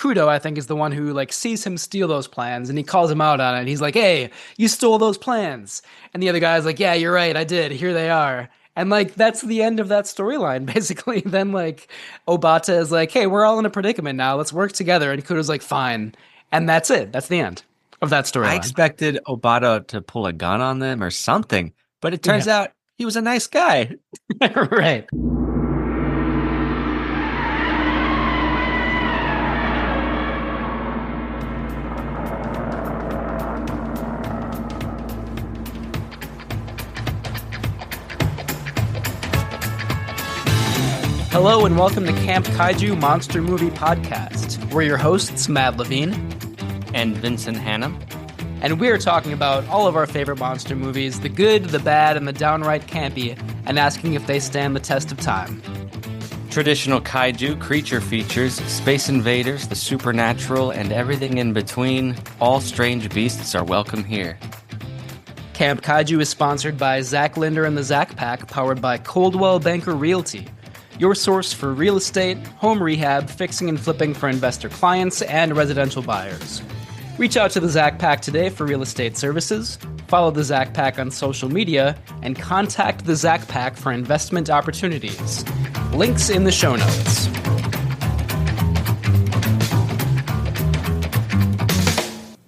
Kudo, I think, is the one who like sees him steal those plans, and he calls him out on it. He's like, "Hey, you stole those plans," and the other guy's like, "Yeah, you're right, I did. Here they are." And like that's the end of that storyline, basically. Then like Obata is like, "Hey, we're all in a predicament now. Let's work together." And Kudo's like, "Fine," and that's it. That's the end of that I storyline. expected Obata to pull a gun on them or something, but it turns Yeah, out he was a nice guy. right. Hello and welcome to Camp Kaiju Monster Movie Podcast. We're your hosts, Matt Levine. And Vincent Hannum. And we're talking about all of our favorite monster movies, the good, the bad, and the downright campy, and asking if they stand the test of time. Traditional kaiju, creature features, space invaders, the supernatural, and everything in between. All strange beasts are welcome here. Camp Kaiju is sponsored by Zach Linder and the Zach Pack, powered by Coldwell Banker Realty. Your source for real estate, home rehab, fixing and flipping for investor clients, and residential buyers. Reach out to the Zach Pack today for real estate services, follow the Zach Pack on social media, and contact the Zach Pack for investment opportunities. Links in the show notes.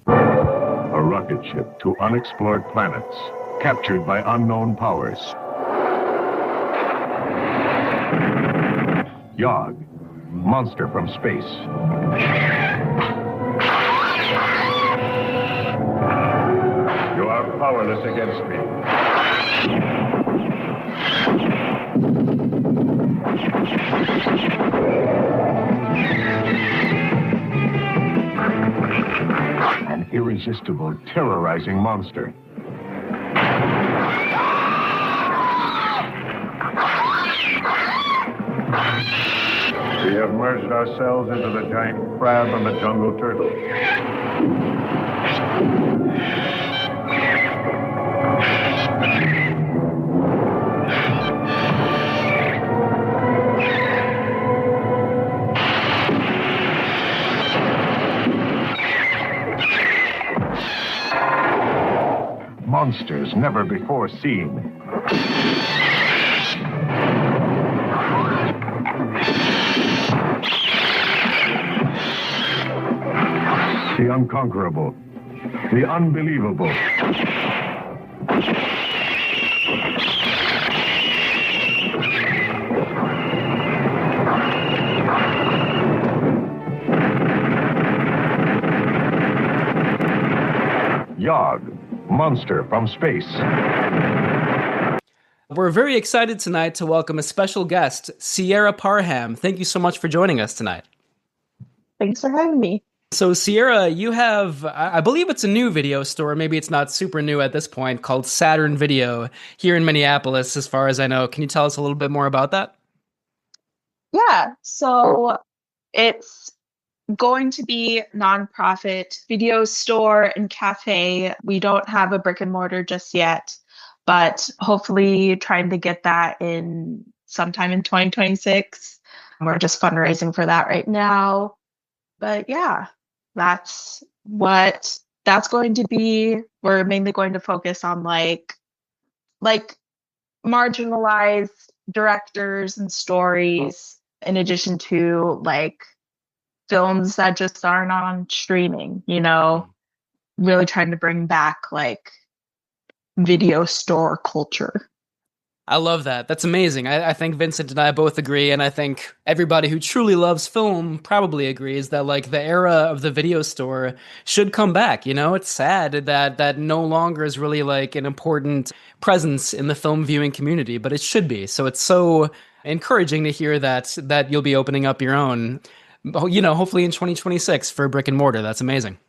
A rocket ship to unexplored planets, captured by unknown powers. Yog, monster from space. You are powerless against me. An irresistible, terrorizing monster. We have merged ourselves into the giant crab and the jungle turtle. Monsters never before seen. The unconquerable, the unbelievable. Yog, monster from space. We're very excited tonight to welcome a special guest, Sierra Parham. Thank you so much for joining us tonight. Thanks for having me. So Sierra, you have, I believe it's a new video store, maybe it's not super new at this point, called Saturn Video here in Minneapolis, as far as I know. Can you tell us a little bit more about that? Yeah, so it's going to be nonprofit video store and cafe. We don't have a brick and mortar just yet, but hopefully trying to get that in sometime in 2026. We're just fundraising for that right now. But yeah, that's what that's going to be. We're mainly going to focus on like marginalized directors and stories, in addition to like films that just aren't on streaming, really trying to bring back like video store culture. I love that. That's amazing. I think Vincent and I both agree, and I think everybody who truly loves film probably agrees that like the era of the video store should come back. It's sad that no longer is really like an important presence in the film viewing community, but it should be. So it's so encouraging to hear that you'll be opening up your own, hopefully in 2026 for brick and mortar. That's amazing.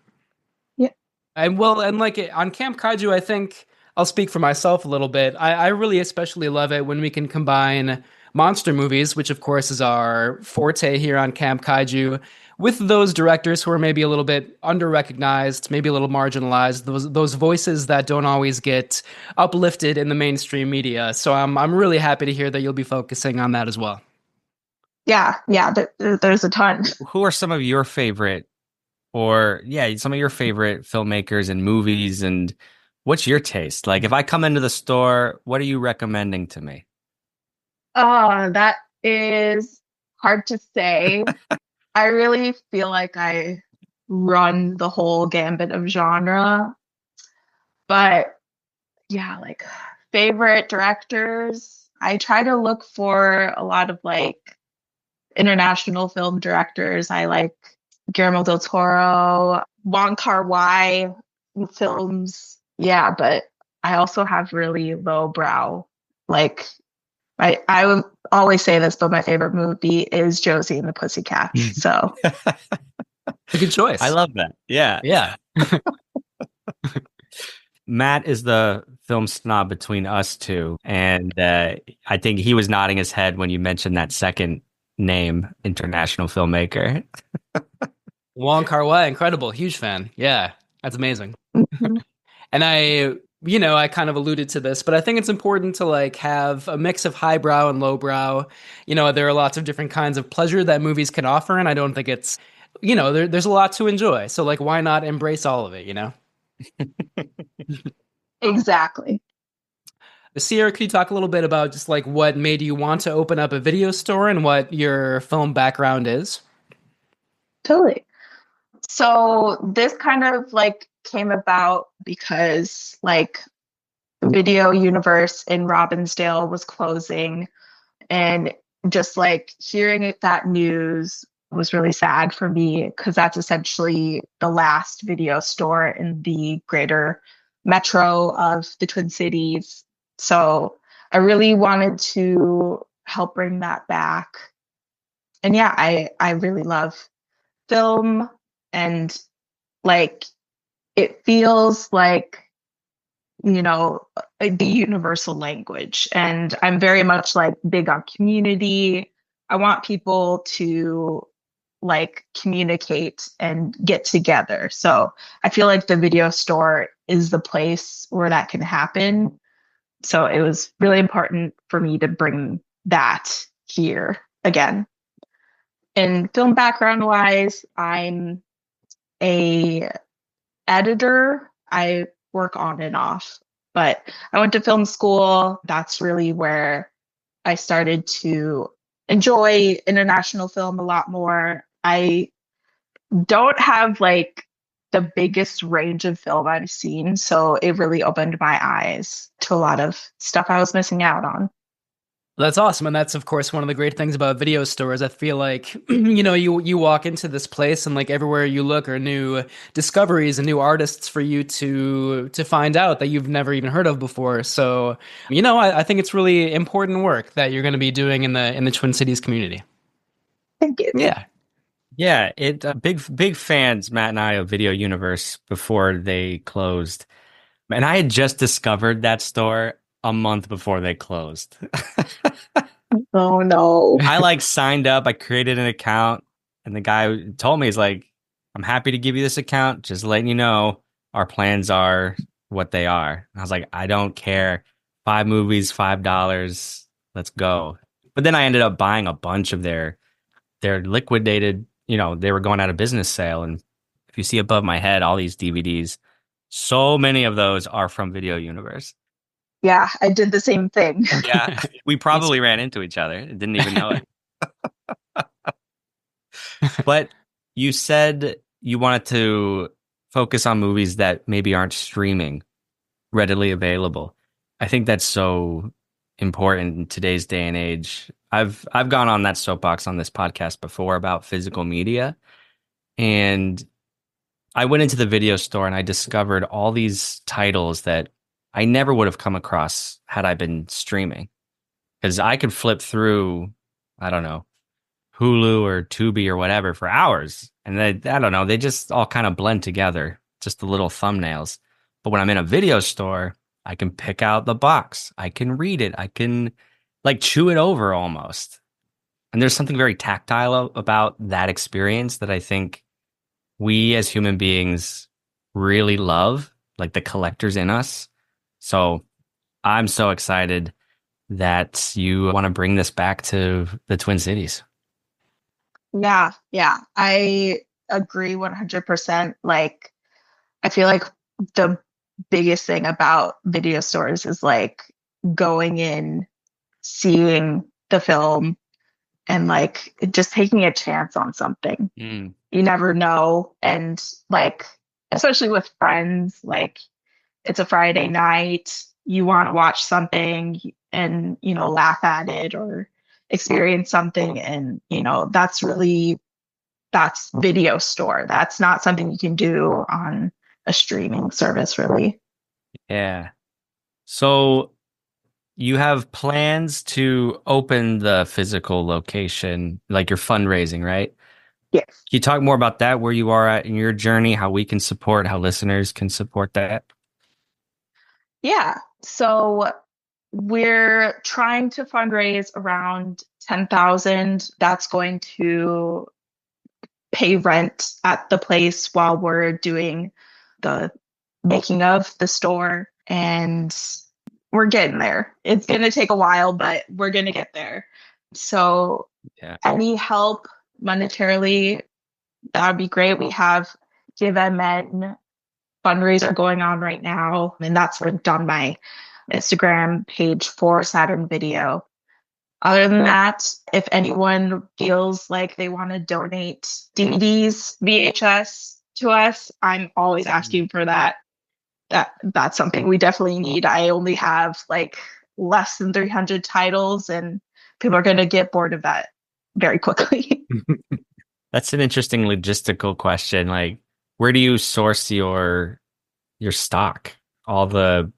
Yeah. And like on Camp Kaiju, I think I'll speak for myself a little bit. I really especially love it when we can combine monster movies, which of course is our forte here on Camp Kaiju, with those directors who are maybe a little bit under-recognized, maybe a little marginalized, those voices that don't always get uplifted in the mainstream media. So I'm really happy to hear that you'll be focusing on that as well. Yeah, there's a ton. Who are some of your favorite, or yeah, some of your favorite filmmakers and movies, and what's your taste? Like, if I come into the store, what are you recommending to me? That is hard to say. I really feel like I run the whole gambit of genre, but yeah, like favorite directors, I try to look for a lot of like international film directors. I like Guillermo del Toro, Wong Kar-wai films. Yeah, but I also have really low brow. Like I would always say this, but my favorite movie is Josie and the Pussycats. So It's a good I choice. love that. Yeah. Yeah. Matt is the film snob between us two. And I think he was nodding his head when you mentioned that second name, international filmmaker. Wong Kar-wai, incredible, huge fan. Yeah, that's amazing. mhm. And I kind of alluded to this, but I think it's important to like have a mix of highbrow and lowbrow. There are lots of different kinds of pleasure that movies can offer, and I don't think it's, there's a lot to enjoy. So like, why not embrace all of it? Exactly. Sierra, could you talk a little bit about just like what made you want to open up a video store and what your film background is? Totally. So this kind of like came about because like Video Universe in Robbinsdale was closing, and just like hearing that news was really sad for me because that's essentially the last video store in the greater metro of the Twin Cities. So I really wanted to help bring that back. And yeah, I really love film, and like it feels like the universal language. And I'm very much like big on community. I want people to like communicate and get together. So I feel like the video store is the place where that can happen. So it was really important for me to bring that here again. And film background wise, I'm a editor. I work on and off, but I went to film school. That's really where I started to enjoy international film a lot more. I don't have like the biggest range of film I've seen, so it really opened my eyes to a lot of stuff I was missing out on. That's awesome, and that's of course one of the great things about video stores. I feel like you walk into this place, and like everywhere you look are new discoveries and new artists for you to find out that you've never even heard of before. So, I think it's really important work that you're going to be doing in the Twin Cities community. Thank you. Yeah. Yeah, big fans, Matt and I, of Video Universe before they closed. And I had just discovered that store a month before they closed. Oh no. I like signed up, I created an account, and the guy told me, he's like, I'm happy to give you this account, just letting you know our plans are what they are. And I was like, I don't care. 5 movies, $5, let's go. But then I ended up buying a bunch of their liquidated, they were going out of business sale. And if you see above my head, all these DVDs, so many of those are from Video Universe. Yeah, I did the same thing. Yeah, we probably ran into each other. Didn't even know it. But you said you wanted to focus on movies that maybe aren't streaming readily available. I think that's so important in today's day and age. I've gone on that soapbox on this podcast before about physical media, and I went into the video store and I discovered all these titles that I never would have come across had I been streaming. Because I could flip through, I don't know, Hulu or Tubi or whatever for hours. And I don't know, they just all kind of blend together, just the little thumbnails. But when I'm in a video store, I can pick out the box. I can read it. I can like chew it over almost. And there's something very tactile about that experience that I think we as human beings really love, like the collectors in us. So I'm so excited that you want to bring this back to the Twin Cities. Yeah. I agree 100%. Like, I feel like the biggest thing about video stores is like going in, seeing the film, and like just taking a chance on something. Mm, You never know. And like, especially with friends, like it's a Friday night, you want to watch something and, laugh at it or experience something. And, that's video store. That's not something you can do on a streaming service, really. yeah. So you have plans to open the physical location, like you're fundraising, right? Yes. Can you talk more about that, where you are at in your journey, how we can support, how listeners can support that? Yeah. So we're trying to fundraise around 10,000. That's going to pay rent at the place while we're doing the making of the store. And we're getting there. It's going to take a while, but we're going to get there. So, Yeah. any help monetarily, that would be great. We have Give MN fundraiser going on right now, and that's linked on my Instagram page for Saturn Video. Other than that, if anyone feels like they want to donate DVDs, VHS to us, I'm always asking for that. That's something we definitely need. I only have like less than 300 titles, and people are going to get bored of that very quickly. That's an interesting logistical question. Like, where do you source your stock? All the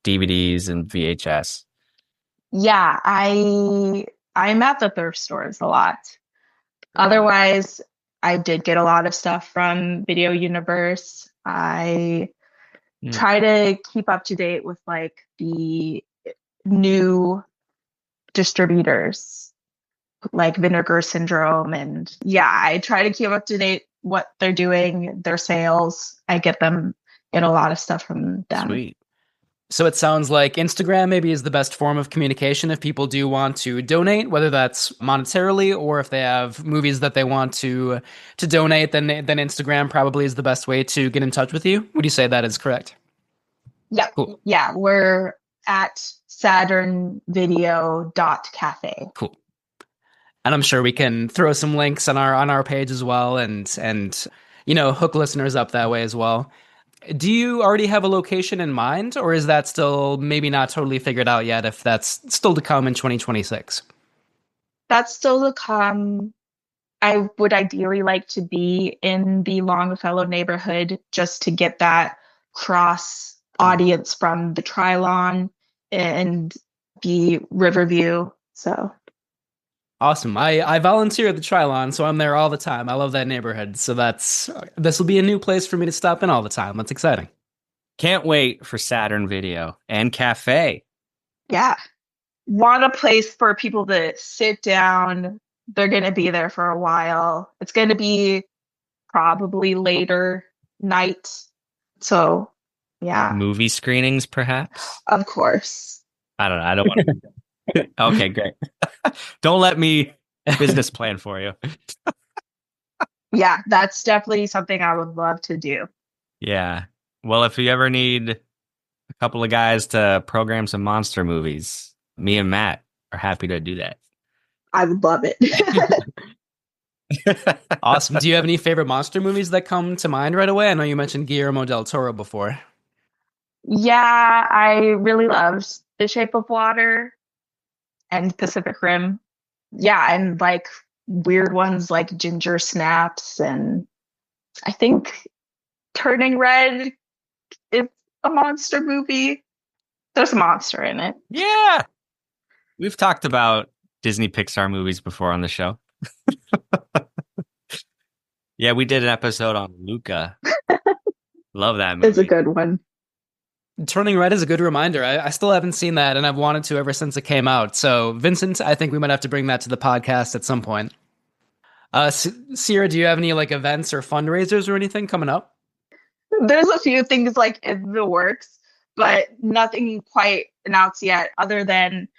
DVDs and VHS. Yeah, I'm at the thrift stores a lot. Otherwise, I did get a lot of stuff from Video Universe. I try to keep up to date with like the new distributors, like Vinegar Syndrome. And yeah, I try to keep up to date what they're doing, their sales. I get a lot of stuff from them. Sweet. So it sounds like Instagram maybe is the best form of communication if people do want to donate, whether that's monetarily or if they have movies that they want to donate, then Instagram probably is the best way to get in touch with you. Would you say that is correct? Yeah. Cool. Yeah, we're at saturnvideo.cafe. Cool. And I'm sure we can throw some links on our page as well and hook listeners up that way as well. Do you already have a location in mind, or is that still maybe not totally figured out yet if that's still to come in 2026? That's still to come. I would ideally like to be in the Longfellow neighborhood just to get that cross audience from the Trilon and the Riverview. So Awesome. I volunteer at the Trilon, so I'm there all the time. I love that neighborhood. So this will be a new place for me to stop in all the time. That's exciting. Can't wait for Saturn Video and Cafe. yeah, want a place for people to sit down. They're going to be there for a while. It's going to be probably later night. So yeah, Movie screenings, perhaps? of course. I don't know. I don't want to. Okay, great. Don't let me business plan for you. Yeah, that's definitely something I would love to do. Yeah. Well, if you ever need a couple of guys to program some monster movies, me and Matt are happy to do that. I would love it. Awesome. Do you have any favorite monster movies that come to mind right away? I know you mentioned Guillermo del Toro before. Yeah, I really loved The Shape of Water and Pacific Rim. Yeah, and like weird ones like Ginger Snaps, and I think Turning Red is a monster movie. There's a monster in it. Yeah. We've talked about Disney Pixar movies before on the show. Yeah, we did an episode on Luca. Love that movie. It's a good one. Turning Red is a good reminder. I still haven't seen that, and I've wanted to ever since it came out. So, Vincent, I think we might have to bring that to the podcast at some point. Sierra, do you have any like events or fundraisers or anything coming up? There's a few things like in the works, but nothing quite announced yet, other than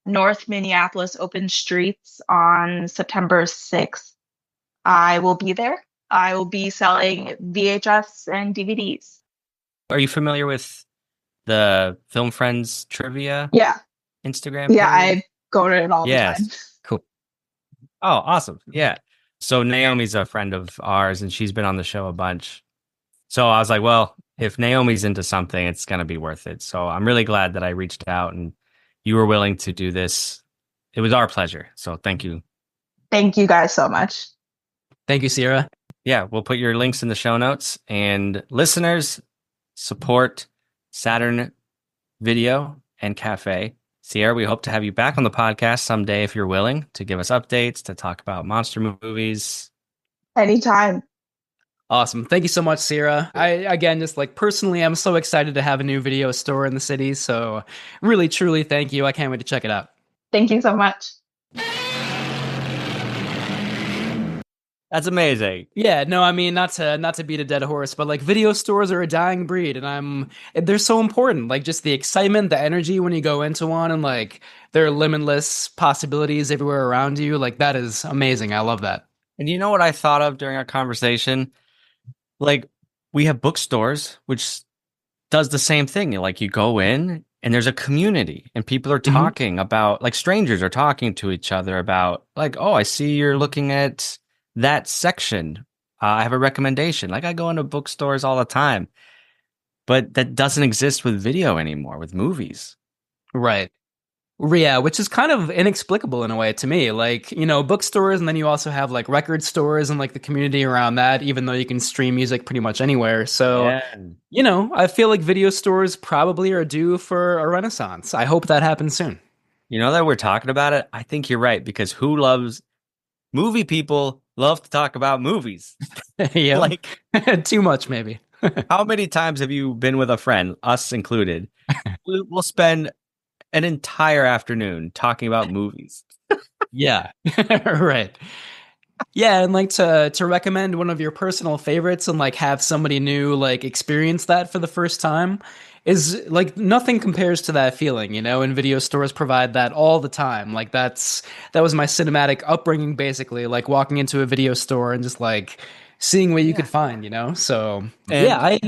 North Minneapolis Open Streets on September 6th. I will be there. I will be selling VHS and DVDs. Are you familiar with the Film Friends Trivia Yeah. Instagram Yeah, page? I go to it all the time. Yes. Cool. Oh, awesome. Yeah. So Naomi's a friend of ours, and she's been on the show a bunch. So I was like, well, if Naomi's into something, it's going to be worth it. So I'm really glad that I reached out and you were willing to do this. It was our pleasure. So thank you. Thank you guys so much. Thank you, Sierra. Yeah, we'll put your links in the show notes. And listeners, support Saturn Video and Cafe. Sierra, we hope to have you back on the podcast someday if you're willing to give us updates, to talk about monster movies. Anytime. Awesome. Thank you so much, Sierra. Again, just like personally, I'm so excited to have a new video store in the city. So really, truly, thank you. I can't wait to check it out. Thank you so much. That's amazing. Yeah, no, I mean, not to beat a dead horse, but like video stores are a dying breed, and they're so important. Like just the excitement, the energy when you go into one, and like there are limitless possibilities everywhere around you. Like that is amazing. I love that. And you know what I thought of during our conversation? Like we have bookstores, which does the same thing. Like you go in and there's a community and people are talking about, like strangers are talking to each other about like, oh, I see you're looking at that section. I have a recommendation. Like I go into bookstores all the time, but that doesn't exist with video anymore, with movies. Right. Yeah, which is kind of inexplicable in a way to me. Like, you know, bookstores, and then you also have like record stores and like the community around that, even though you can stream music pretty much anywhere. So, you know, I feel like video stores probably are due for a renaissance. I hope that happens soon. You know that we're talking about it? I think you're right, because movie people love to talk about movies. Yeah, like too much maybe. How many times have you been with a friend, us included? We'll spend an entire afternoon talking about movies. Yeah, right. Yeah, and like to recommend one of your personal favorites and like have somebody new like experience that for the first time is like nothing compares to that feeling, you know, and video stores provide that all the time. Like that was my cinematic upbringing basically, like walking into a video store and just like seeing what you could find, you know? So, yeah, I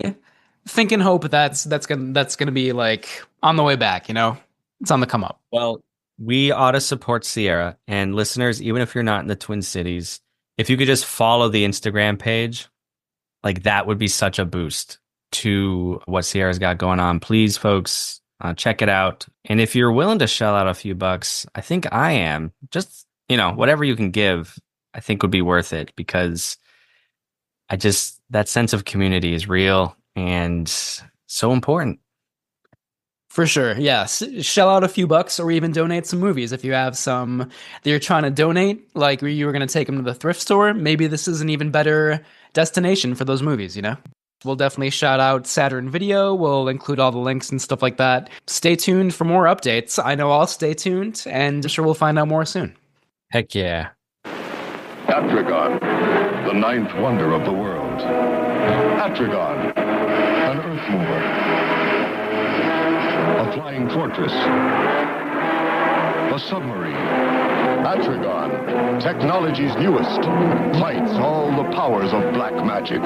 think and hope that's going to be like on the way back, you know? It's on the come up. Well, we ought to support Sierra, and listeners, even if you're not in the Twin Cities, if you could just follow the Instagram page, like that would be such a boost to what Sierra's got going on. Please, folks, check it out. And if you're willing to shell out a few bucks, I think I am. Just, you know, whatever you can give, I think would be worth it, because that sense of community is real and so important. For sure, yes. Shell out a few bucks or even donate some movies if you have some that you're trying to donate, like you were going to take them to the thrift store. Maybe this is an even better destination for those movies, you know? We'll definitely shout out Saturn Video. We'll include all the links and stuff like that. Stay tuned for more updates. I know I'll stay tuned, and I'm sure we'll find out more soon. Heck yeah. Atragon, the ninth wonder of the world. Atragon, an earth mover. A flying fortress. A submarine. Atragon, technology's newest, fights all the powers of black magic.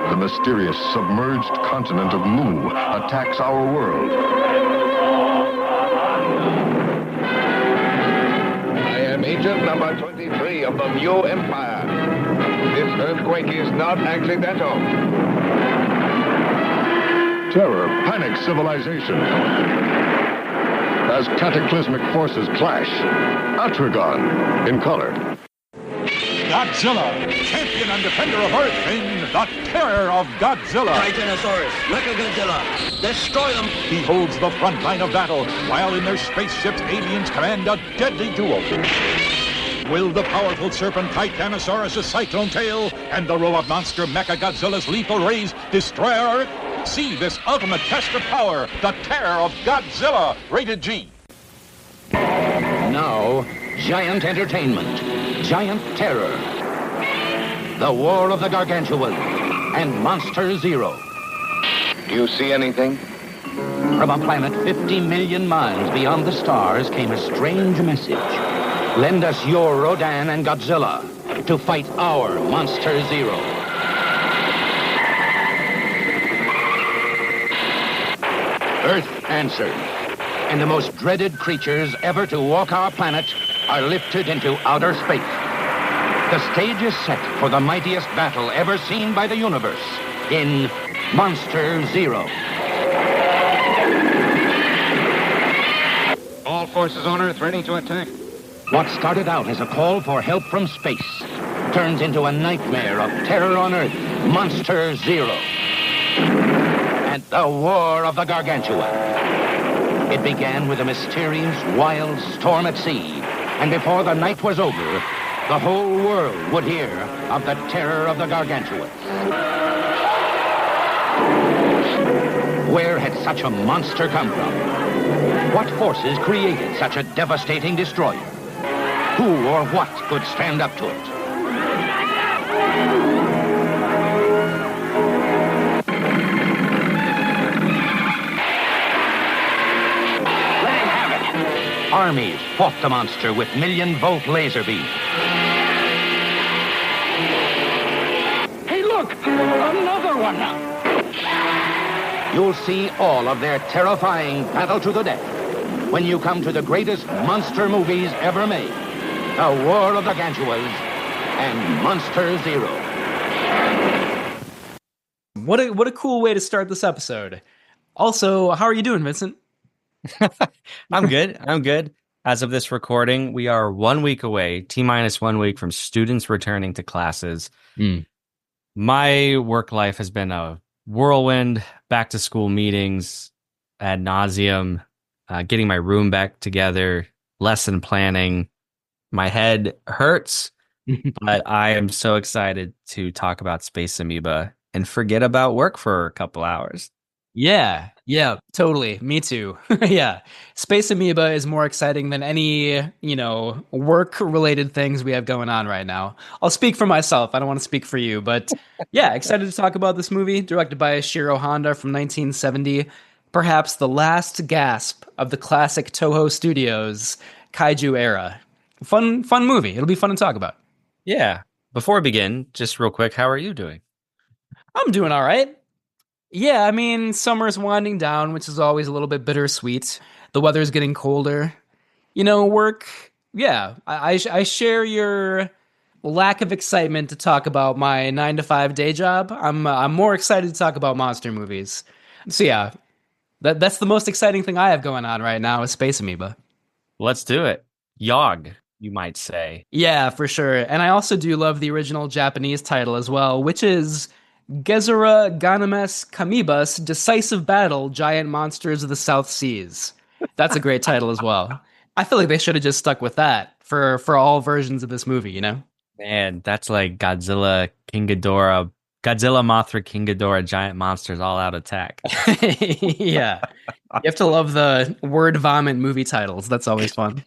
The mysterious submerged continent of Mu attacks our world. I am agent number 23 of the Mu Empire. This earthquake is not accidental. Terror panics civilization. As cataclysmic forces clash, Atragon in color. Godzilla, champion and defender of Earth in The Terror of Godzilla. Titanosaurus, Mechagodzilla, destroy them! He holds the front line of battle, while in their spaceships, aliens command a deadly duel. Will the powerful serpent Titanosaurus' cyclone tail and the robot monster Mechagodzilla's lethal rays destroy our Earth? See this ultimate test of power, The Terror of Godzilla, rated G. Now, giant entertainment, giant terror. The War of the Gargantuan and Monster Zero. Do you see anything? From a planet 50 million miles beyond the stars came a strange message. Lend us your Rodan and Godzilla to fight our Monster Zero. Earth answered, and the most dreaded creatures ever to walk our planet are lifted into outer space. The stage is set for the mightiest battle ever seen by the universe in Monster Zero. All forces on Earth ready to attack. What started out as a call for help from space turns into a nightmare of terror on Earth, Monster Zero. And the War of the Gargantua. It began with a mysterious, wild storm at sea. And before the night was over, the whole world would hear of the terror of the Gargantua. Where had such a monster come from? What forces created such a devastating destroyer? Who or what could stand up to it? Let him have it. Armies fought the monster with million-volt laser beams. Hey, look! Another one now! You'll see all of their terrifying battle to the death when you come to the greatest monster movies ever made. The War of the Gargantuas and Monster Zero. What a cool way to start this episode. Also, how are you doing, Vincent? I'm good. I'm good. As of this recording, we are 1 week away, T-minus 1 week from students returning to classes. My work life has been a whirlwind, back to school meetings ad nauseum, getting my room back together, lesson planning. My head hurts, but I am so excited to talk about Space Amoeba and forget about work for a couple hours. Yeah, totally. Me too. Yeah. Space Amoeba is more exciting than any, work-related things we have going on right now. I'll speak for myself. I don't want to speak for you, but yeah, excited to talk about this movie, directed by Ishiro Honda from 1970. Perhaps the last gasp of the classic Toho Studios kaiju era. Fun movie. It'll be fun to talk about. Yeah. Before we begin, just real quick, how are you doing? I'm doing all right. Yeah, I mean, summer's winding down, which is always a little bit bittersweet. The weather's getting colder. Work. Yeah, I share your lack of excitement to talk about my 9-to-5 day job. I'm more excited to talk about monster movies. So yeah, that's the most exciting thing I have going on right now is Space Amoeba. Let's do it. Yog, you might say. Yeah, for sure. And I also do love the original Japanese title as well, which is Gezura Ganames Kamibas Decisive Battle Giant Monsters of the South Seas. That's a great title as well. I feel like they should have just stuck with that for all versions of this movie, Man, that's like Godzilla, King Ghidorah, Godzilla, Mothra, King Ghidorah, giant monsters all out attack. Yeah. You have to love the word vomit movie titles. That's always fun.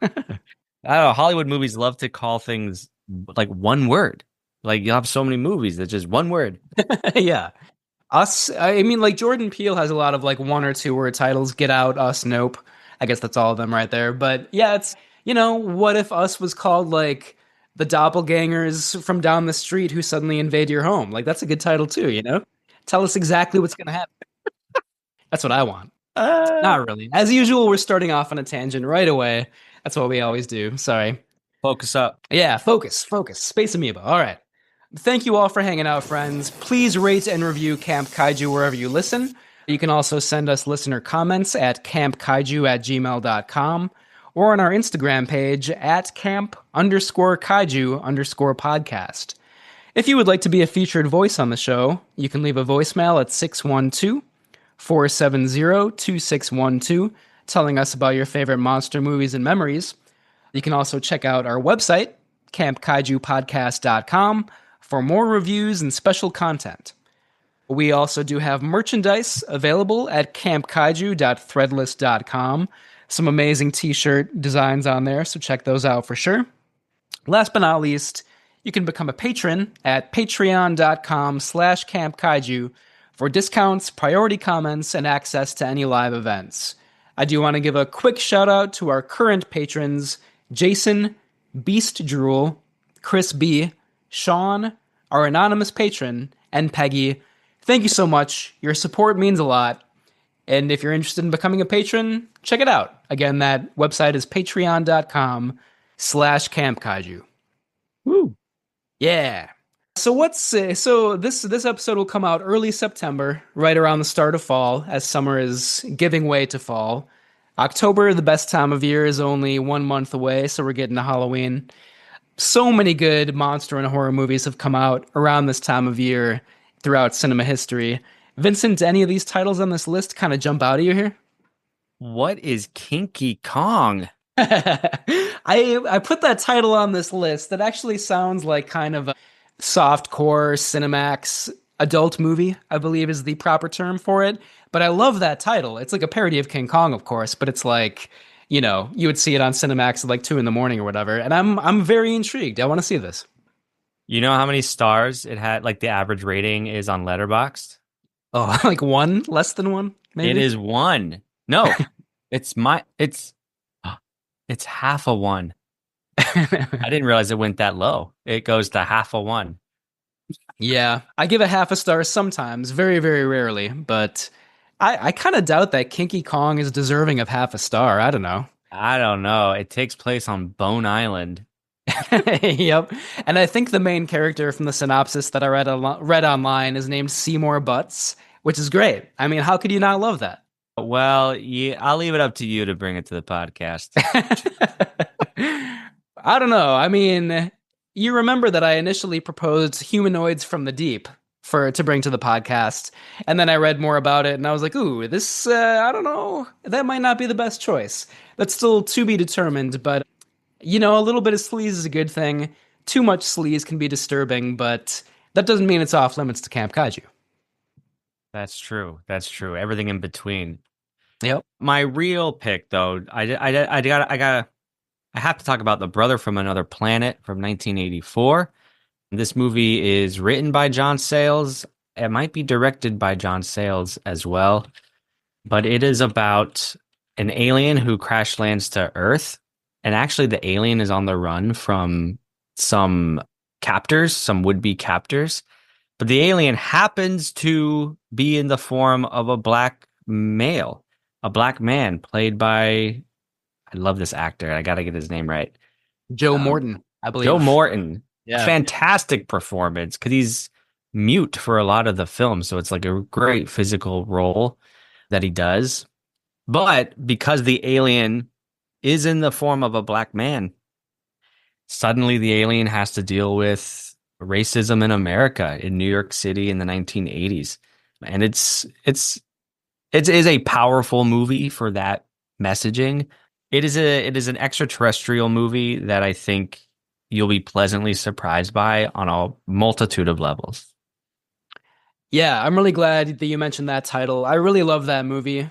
I don't know. Hollywood movies love to call things like one word. Like you have so many movies that's just one word. Yeah. Like Jordan Peele has a lot of like one or two word titles. Get Out, Us, Nope. I guess that's all of them right there. But yeah, it's, what if Us was called like the doppelgangers from down the street who suddenly invade your home? Like that's a good title too, Tell us exactly what's going to happen. That's what I want. Not really. As usual, we're starting off on a tangent right away. That's what we always do. Sorry. Focus up. Yeah, focus. Space Amoeba. All right. Thank you all for hanging out, friends. Please rate and review Camp Kaiju wherever you listen. You can also send us listener comments at campkaiju@gmail.com or on our Instagram page at camp_kaiju_podcast. If you would like to be a featured voice on the show, you can leave a voicemail at 612-470-2612 telling us about your favorite monster movies and memories. You can also check out our website, campkaijupodcast.com, for more reviews and special content. We also do have merchandise available at campkaiju.threadless.com. Some amazing t-shirt designs on there, so check those out for sure. Last but not least, you can become a patron at patreon.com/campkaiju for discounts, priority comments, and access to any live events. I do want to give a quick shout out to our current patrons, Jason, Beast Drool, Chris B, Sean, our anonymous patron, and Peggy. Thank you so much. Your support means a lot. And if you're interested in becoming a patron, check it out. Again, that website is patreon.com/campkaiju. Woo. Yeah. So this episode will come out early September, right around the start of fall, as summer is giving way to fall. October, the best time of year, is only 1 month away, so we're getting to Halloween. So many good monster and horror movies have come out around this time of year throughout cinema history. Vincent, do any of these titles on this list kind of jump out at you here? What is Kinky Kong? I put that title on this list. That actually sounds like kind of a softcore Cinemax adult movie, I believe is the proper term for it. But I love that title. It's like a parody of King Kong, of course, but it's like, you know, you would see it on Cinemax at like 2 a.m. or whatever. And I'm very intrigued. I want to see this. You know how many stars it had, like the average rating is on Letterboxd? Oh, like 1? Less than 1? Maybe? It is 1. No, it's half a 1. I didn't realize it went that low. It goes to half a 1. Yeah, I give a half a star sometimes, very, very rarely, but I kind of doubt that Kinky Kong is deserving of half a star. I don't know. I don't know. It takes place on Bone Island. Yep. And I think the main character from the synopsis that I read online is named Seymour Butts, which is great. I mean, how could you not love that? Well, yeah, I'll leave it up to you to bring it to the podcast. I don't know. I mean, you remember that I initially proposed Humanoids from the Deep to bring to the podcast, and then I read more about it, and I was like, ooh, this, I don't know, that might not be the best choice. That's still to be determined, but, you know, a little bit of sleaze is a good thing. Too much sleaze can be disturbing, but that doesn't mean it's off limits to Camp Kaiju. That's true. That's true. Everything in between. Yep. My real pick, though, I have to talk about The Brother from Another Planet from 1984. This movie is written by John Sayles. It might be directed by John Sayles as well, but it is about an alien who crash lands to Earth, and actually the alien is on the run from some captors, some would-be captors. But the alien happens to be in the form of a black male, a black man played by, I love this actor. I got to get his name right. Joe Morton, I believe. Joe Morton. Yeah. Fantastic performance because he's mute for a lot of the film. So it's like a great physical role that he does. But because the alien is in the form of a black man, suddenly the alien has to deal with racism in America, in New York City in the 1980s. And it is a powerful movie for that messaging. It is an extraterrestrial movie that I think you'll be pleasantly surprised by on a multitude of levels. Yeah, I'm really glad that you mentioned that title. I really love that movie.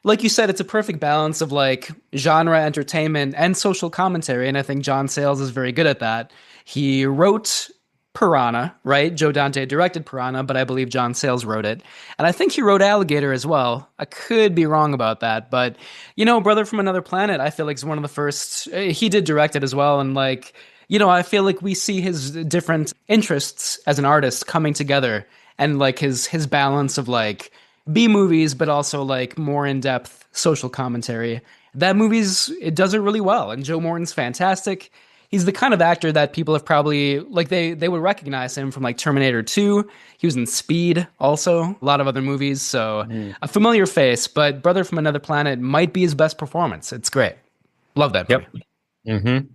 Like you said, it's a perfect balance of like genre entertainment and social commentary, and I think John Sayles is very good at that. He wrote Piranha, right? Joe Dante directed Piranha, but I believe John Sayles wrote it. And I think he wrote Alligator as well. I could be wrong about that, but you know, Brother from Another Planet, I feel like is one of the first. He did direct it as well, and like, you know, I feel like we see his different interests as an artist coming together, and like his balance of like B movies, but also like more in-depth social commentary. It does it really well, and Joe Morton's fantastic. He's the kind of actor that people have probably, like, they would recognize him from, like, Terminator 2. He was in Speed, also, a lot of other movies, so a familiar face, but Brother from Another Planet might be his best performance. It's great. Love that movie. Yep. Mm-hmm.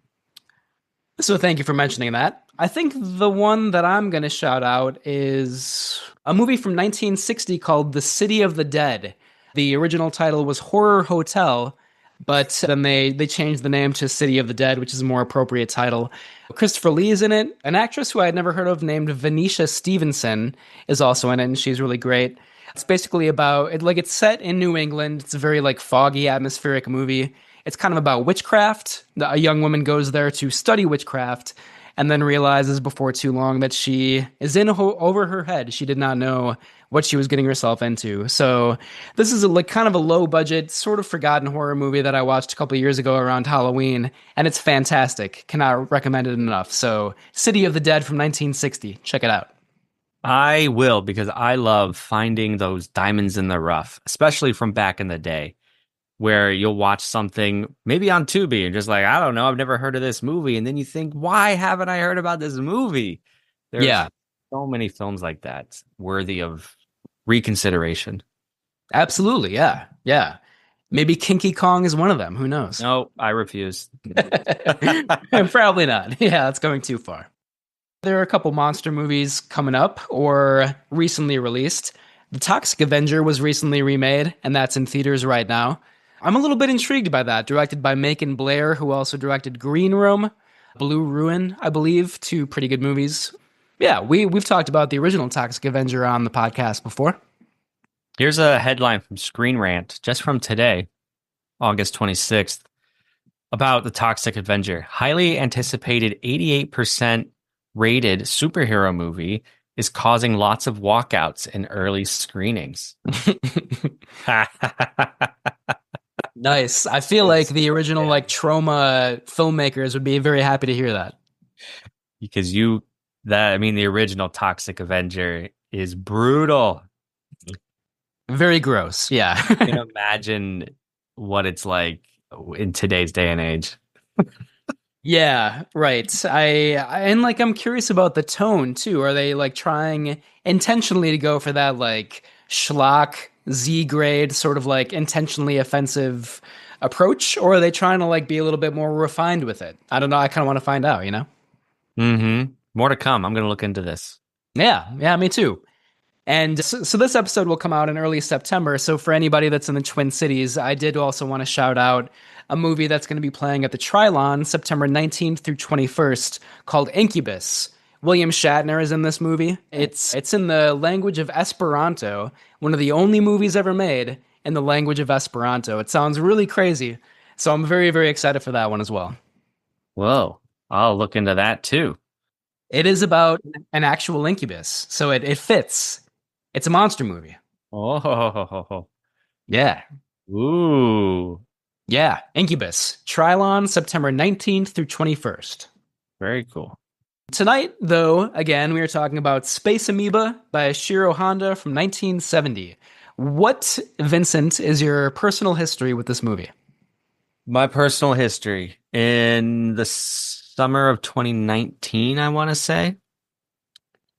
So thank you for mentioning that. I think the one that I'm going to shout out is a movie from 1960 called The City of the Dead. The original title was Horror Hotel, but then they changed the name to City of the Dead, which is a more appropriate title. Christopher Lee is in it. An actress who I had never heard of named Venetia Stevenson is also in it, and she's really great. It's basically about, it's set in New England. It's a very like foggy, atmospheric movie. It's kind of about witchcraft. A young woman goes there to study witchcraft, and then realizes before too long that she is over her head. She did not know what she was getting herself into. So this is like kind of a low budget, sort of forgotten horror movie that I watched a couple years ago around Halloween, and it's fantastic. Cannot recommend it enough. So City of the Dead from 1960. Check it out. I will, because I love finding those diamonds in the rough, especially from back in the day, where you'll watch something maybe on Tubi and just like, I don't know, I've never heard of this movie. And then you think, why haven't I heard about this movie? There's Yeah, so many films like that worthy of reconsideration. absolutely. Yeah, yeah. Maybe Kinky Kong is one of them. Who knows? No, I refuse. Probably not. Yeah, that's going too far. There are a couple monster movies coming up or recently released. The Toxic Avenger was recently remade, and that's in theaters right now. I'm a little bit intrigued by that. Directed by Macon Blair, who also directed Green Room, Blue Ruin, I believe, two pretty good movies. Yeah, we've talked about the original Toxic Avenger on the podcast before. Here's a headline from Screen Rant, just from today, August 26th, about the Toxic Avenger. Highly anticipated 88% rated superhero movie is causing lots of walkouts in early screenings. Nice. I feel like the original like Trauma filmmakers would be very happy to hear that. Because the original Toxic Avenger is brutal. Very gross. Yeah. You can imagine what it's like in today's day and age. Yeah, right. I'm curious about the tone too. Are they like trying intentionally to go for that like schlock Z grade sort of like intentionally offensive approach, or are they trying to like be a little bit more refined with it? I don't know. I kind of want to find out, you know? Mm-hmm. More to come. I'm going to look into this. Yeah, me too. And so this episode will come out in early September. So for anybody that's in the Twin Cities, I did also want to shout out a movie that's going to be playing at the Trilon September 19th through 21st called Incubus. William Shatner is in this movie. It's in the language of Esperanto, one of the only movies ever made in the language of Esperanto. It sounds really crazy. So I'm very, very excited for that one as well. Whoa. I'll look into that too. It is about an actual incubus. So it fits. It's a monster movie. Oh. Yeah. Ooh. Yeah, Incubus. Trilon, September 19th through 21st. Very cool. Tonight, though, again, we are talking about Space Amoeba by Ishiro Honda from 1970. What, Vincent, is your personal history with this movie? My personal history. In the summer of 2019, I want to say.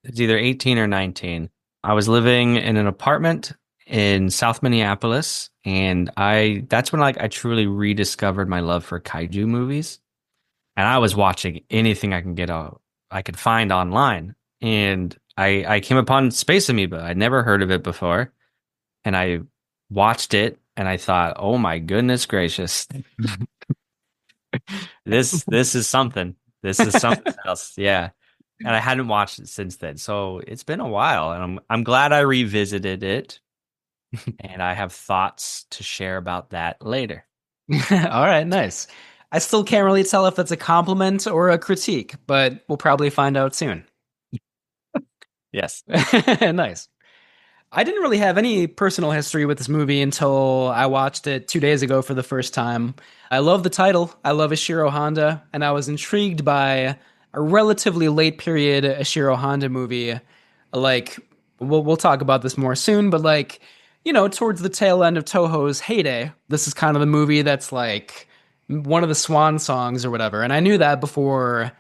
It's either 18 or 19. I was living in an apartment in South Minneapolis, and that's when I truly rediscovered my love for kaiju movies. And I was watching anything I could find online. And I came upon Space Amoeba. I'd never heard of it before. And I watched it and I thought, oh my goodness gracious. This is something. This is something else. Yeah. And I hadn't watched it since then. So it's been a while, and I'm glad I revisited it. And I have thoughts to share about that later. All right, nice. I still can't really tell if that's a compliment or a critique, but we'll probably find out soon. Yes. Nice. I didn't really have any personal history with this movie until I watched it 2 days ago for the first time. I love the title. I love Ishiro Honda, and I was intrigued by a relatively late period Ishiro Honda movie. Like, we'll talk about this more soon, but like, towards the tail end of Toho's heyday, this is kind of the movie that's like one of the swan songs or whatever. And I knew that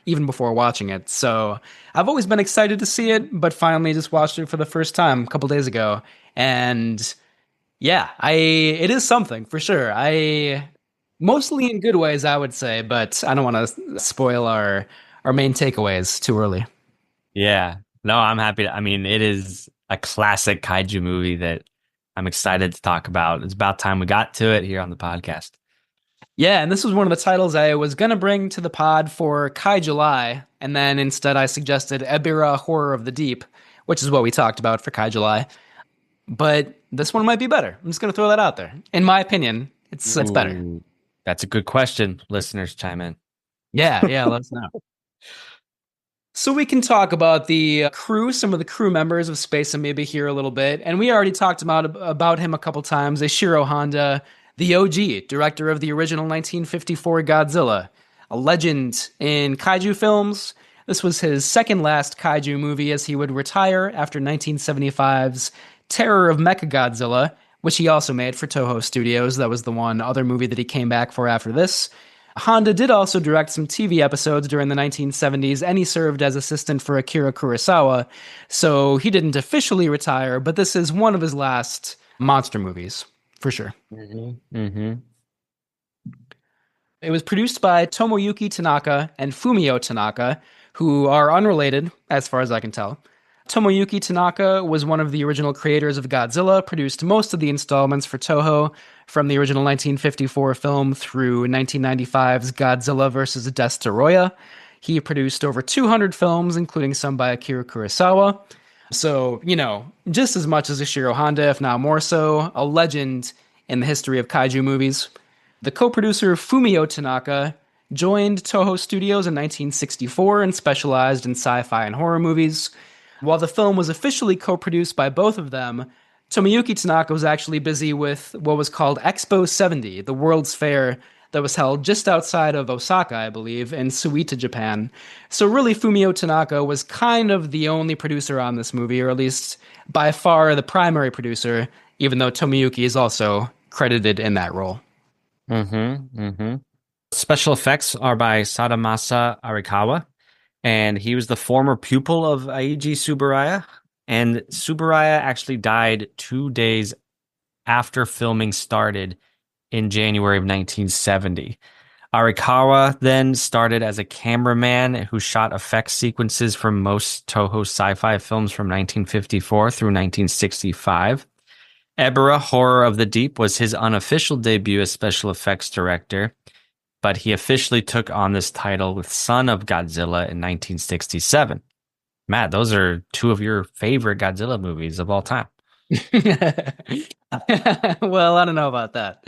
even before watching it. So I've always been excited to see it, but finally just watched it for the first time a couple days ago. And yeah, it is something for sure. Mostly in good ways, I would say, but I don't want to spoil our main takeaways too early. Yeah. No, I'm happy. It is a classic kaiju movie that I'm excited to talk about. It's about time we got to it here on the podcast. Yeah, and this was one of the titles I was going to bring to the pod for Kai July, and then instead I suggested Ebirah Horror of the Deep, which is what we talked about for Kai July. But this one might be better. I'm just going to throw that out there. In my opinion, it's better. That's a good question. Listeners, chime in. Yeah, let us know. So we can talk about the crew, some of the crew members of Space Amoeba here a little bit. And we already talked about him a couple times. Ishiro Honda, the OG, director of the original 1954 Godzilla, a legend in kaiju films. This was his second last kaiju movie as he would retire after 1975's Terror of Mechagodzilla, which he also made for Toho Studios. That was the one other movie that he came back for after this. Honda did also direct some TV episodes during the 1970s, and he served as assistant for Akira Kurosawa, so he didn't officially retire, but this is one of his last monster movies, for sure. It was produced by Tomoyuki Tanaka and Fumio Tanaka, who are unrelated, as far as I can tell. Tomoyuki Tanaka was one of the original creators of Godzilla, produced most of the installments for Toho from the original 1954 film through 1995's Godzilla vs. Destoroyah. He produced over 200 films, including some by Akira Kurosawa. So, just as much as Ishiro Honda, if not more so, a legend in the history of kaiju movies. The co-producer Fumio Tanaka joined Toho Studios in 1964 and specialized in sci-fi and horror movies. While the film was officially co-produced by both of them, Tomoyuki Tanaka was actually busy with what was called Expo 70, the World's Fair that was held just outside of Osaka, I believe, in Suita, Japan. So really, Fumio Tanaka was kind of the only producer on this movie, or at least by far the primary producer, even though Tomoyuki is also credited in that role. Special effects are by Sadamasa Arikawa, and he was the former pupil of Eiji Tsuburaya. And Tsuburaya actually died 2 days after filming started in January of 1970. Arikawa then started as a cameraman who shot effect sequences for most Toho sci-fi films from 1954 through 1965. Ebirah, Horror of the Deep was his unofficial debut as special effects director, but he officially took on this title with Son of Godzilla in 1967. Matt, those are two of your favorite Godzilla movies of all time. Well, I don't know about that.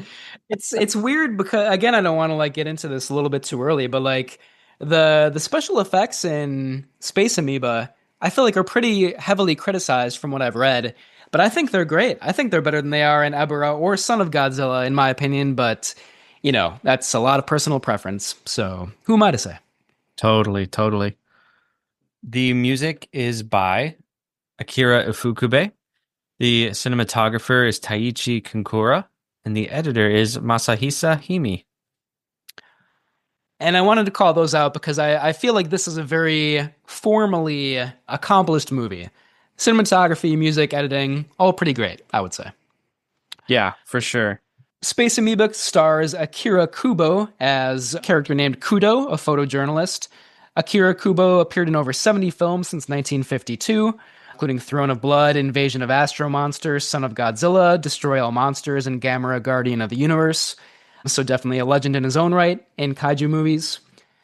It's weird because, again, I don't want to get into this a little bit too early, but the special effects in Space Amoeba, I feel are pretty heavily criticized from what I've read, but I think they're great. I think they're better than they are in Ebirah or Son of Godzilla, in my opinion, but that's a lot of personal preference. So who am I to say? Totally. The music is by Akira Ifukube. The cinematographer is Taiichi Kankura, and the editor is Masahisa Himi. And I wanted to call those out because I feel like this is a very formally accomplished movie. Cinematography, music, editing, all pretty great, I would say. Yeah, for sure. Space Amoeba stars Akira Kubo as a character named Kudo, a photojournalist. Akira Kubo appeared in over 70 films since 1952, including Throne of Blood, Invasion of Astro Monsters, Son of Godzilla, Destroy All Monsters, and Gamera, Guardian of the Universe. So definitely a legend in his own right in kaiju movies.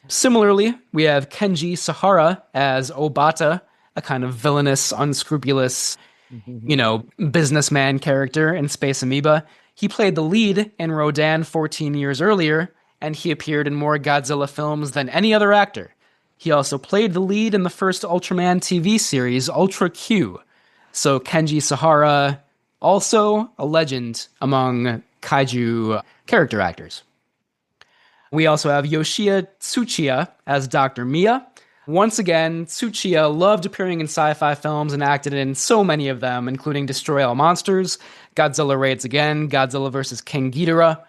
Similarly, we have Kenji Sahara as Obata, a kind of villainous, unscrupulous, businessman character in Space Amoeba. He played the lead in Rodan 14 years earlier, and he appeared in more Godzilla films than any other actor. He also played the lead in the first Ultraman TV series, Ultra Q. So Kenji Sahara, also a legend among kaiju character actors. We also have Yoshia Tsuchiya as Dr. Mia. Once again, Tsuchiya loved appearing in sci-fi films and acted in so many of them, including Destroy All Monsters, Godzilla Raids Again, Godzilla vs. King Ghidorah.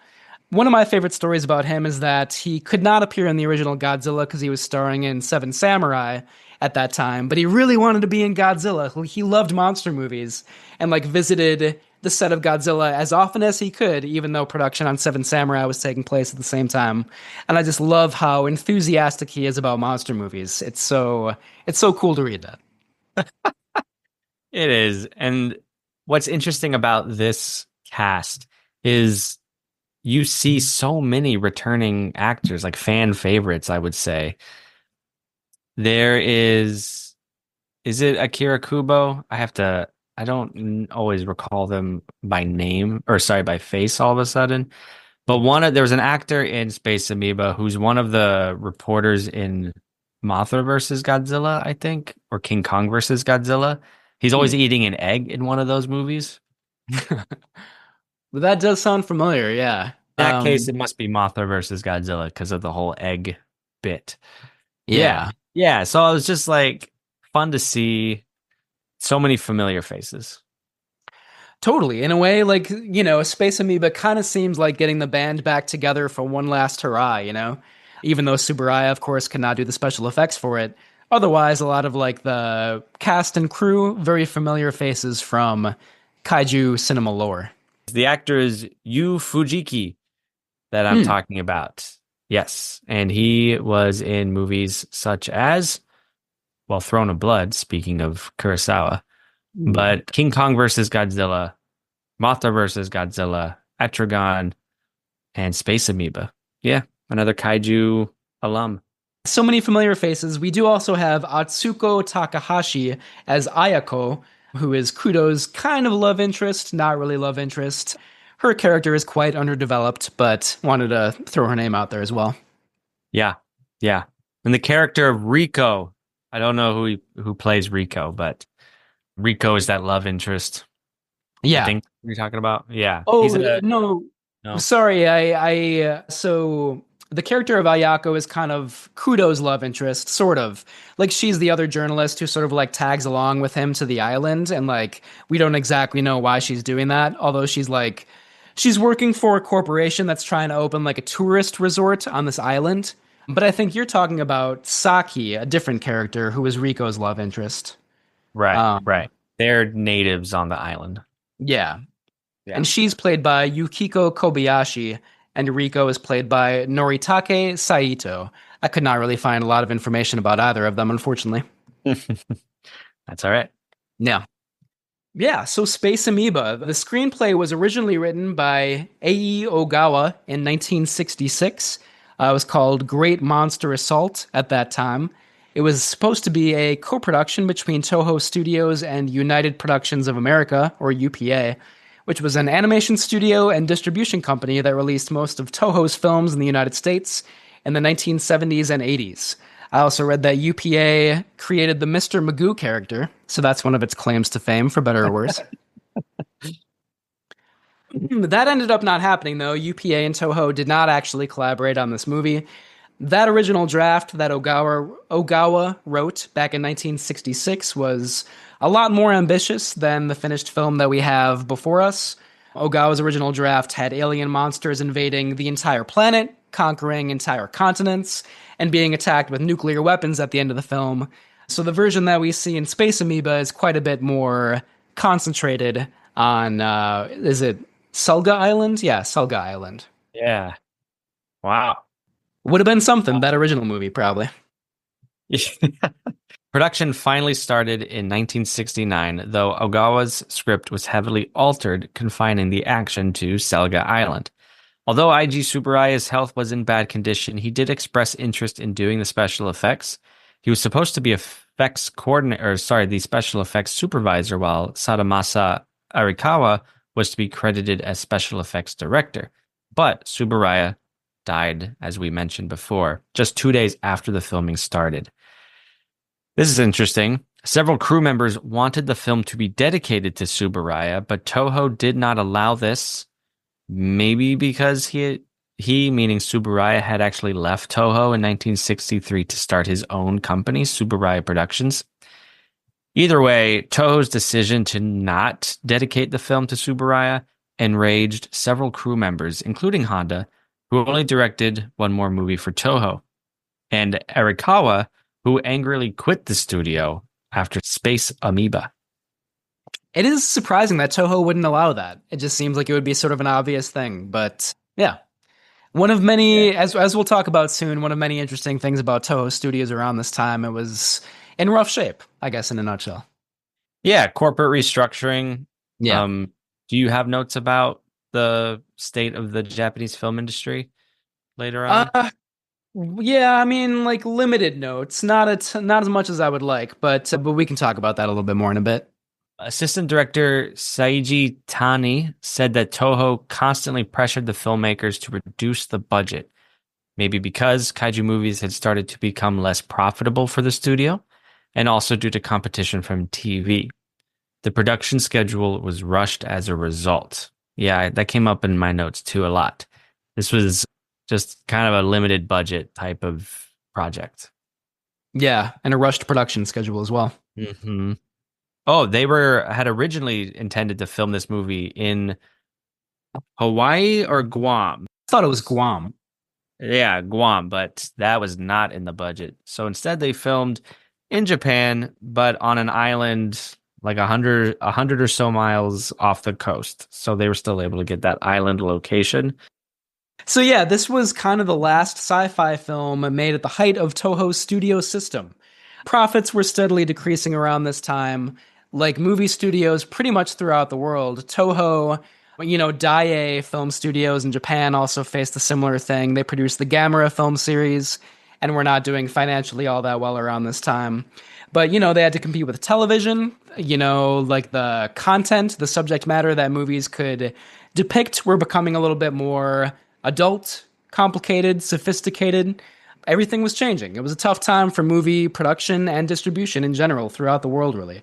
One of my favorite stories about him is that he could not appear in the original Godzilla because he was starring in Seven Samurai at that time, but he really wanted to be in Godzilla. He loved monster movies and visited the set of Godzilla as often as he could, even though production on Seven Samurai was taking place at the same time. And I just love how enthusiastic he is about monster movies. It's so cool to read that. It is. And what's interesting about this cast is you see so many returning actors, fan favorites, I would say. There is it Akira Kubo? I don't always recall them by name, by face all of a sudden. But there was an actor in Space Amoeba who's one of the reporters in Mothra versus Godzilla, I think, or King Kong versus Godzilla. He's always eating an egg in one of those movies. Well, that does sound familiar, yeah. In that case, it must be Mothra versus Godzilla because of the whole egg bit. yeah. Yeah. So it was just like fun to see so many familiar faces. Totally. In a way, like, Space Amoeba kind of seems like getting the band back together for one last hurrah, Even though Subaraya, of course, cannot do the special effects for it. Otherwise, a lot of like the cast and crew, very familiar faces from kaiju cinema lore. The actor is Yu Fujiki that I'm talking about. Yes. And he was in movies such as, well, Throne of Blood, speaking of Kurosawa, but King Kong versus Godzilla, Mothra versus Godzilla, Etrigan, and Space Amoeba. Yeah, another kaiju alum. So many familiar faces. We do also have Atsuko Takahashi as Ayako, who is Kudo's kind of love interest, not really love interest. Her character is quite underdeveloped, but wanted to throw her name out there as well. Yeah, yeah. And the character of Rico, I don't know who plays Rico, but Rico is that love interest. Yeah. I think you're talking about. Yeah. Oh, no. Sorry, so the character of Ayako is kind of Kudo's love interest, sort of. Like, she's the other journalist who sort of like tags along with him to the island, and like we don't exactly know why she's doing that, although she's working for a corporation that's trying to open like a tourist resort on this island. But I think you're talking about Saki, a different character who is Rico's love interest. Right, right. They're natives on the island. Yeah. And she's played by Yukiko Kobayashi, and Rico is played by Noritake Saito. I could not really find a lot of information about either of them, unfortunately. That's all right. Yeah. Yeah, so Space Amoeba. The screenplay was originally written by Ei Ogawa in 1966. It was called Great Monster Assault at that time. It was supposed to be a co-production between Toho Studios and United Productions of America, or UPA, which was an animation studio and distribution company that released most of Toho's films in the United States in the 1970s and 80s. I also read that UPA created the Mr. Magoo character, so that's one of its claims to fame, for better or worse. That ended up not happening, though. UPA and Toho did not actually collaborate on this movie. That original draft that Ogawa wrote back in 1966 was a lot more ambitious than the finished film that we have before us. Ogawa's original draft had alien monsters invading the entire planet, conquering entire continents, and being attacked with nuclear weapons at the end of the film. So the version that we see in Space Amoeba is quite a bit more concentrated on, is it Sulga Island? Yeah, Sulga Island. Yeah. Wow. Would have been something, that original movie, probably. Production finally started in 1969, though Ogawa's script was heavily altered, confining the action to Selga Island. Although IG Tsuburaya's health was in bad condition, he did express interest in doing the special effects. He was supposed to be the special effects supervisor, while Sadamasa Arikawa was to be credited as special effects director. But Tsuburaya died, as we mentioned before, just 2 days after the filming started. This is interesting. Several crew members wanted the film to be dedicated to Tsuburaya, but Toho did not allow this. Maybe because he meaning Tsuburaya, had actually left Toho in 1963 to start his own company, Tsuburaya Productions. Either way, Toho's decision to not dedicate the film to Tsuburaya enraged several crew members, including Honda, who only directed one more movie for Toho, and Arikawa, who angrily quit the studio after Space Amoeba. It is surprising that Toho wouldn't allow that. It just seems like it would be sort of an obvious thing, but yeah. One of many, as we'll talk about soon, one of many interesting things about Toho Studios around this time, it was in rough shape, I guess, in a nutshell. Yeah, corporate restructuring. Yeah. Do you have notes about the state of the Japanese film industry later on? Yeah, I mean, like limited notes, not as much as I would like, but we can talk about that a little bit more in a bit. Assistant director Saiji Tani said that Toho constantly pressured the filmmakers to reduce the budget. maybe because kaiju movies had started to become less profitable for the studio, and also due to competition from TV. The production schedule was rushed as a result. Yeah, that came up in my notes too a lot. This was just kind of a limited budget type of project. Yeah, and a rushed production schedule as well. Hmm. Oh, they had originally intended to film this movie in Hawaii or Guam. I thought it was Guam. Yeah, Guam, but that was not in the budget. So instead they filmed in Japan, but on an island like 100 or so miles off the coast. So they were still able to get that island location. So yeah, this was kind of the last sci-fi film made at the height of Toho's studio system. Profits were steadily decreasing around this time. Like movie studios pretty much throughout the world, Toho, Daiei film studios in Japan also faced a similar thing. They produced the Gamera film series and were not doing financially all that well around this time. But, they had to compete with television, like the content, the subject matter that movies could depict were becoming a little bit more adult, complicated, sophisticated. Everything was changing. It was a tough time for movie production and distribution in general throughout the world, really.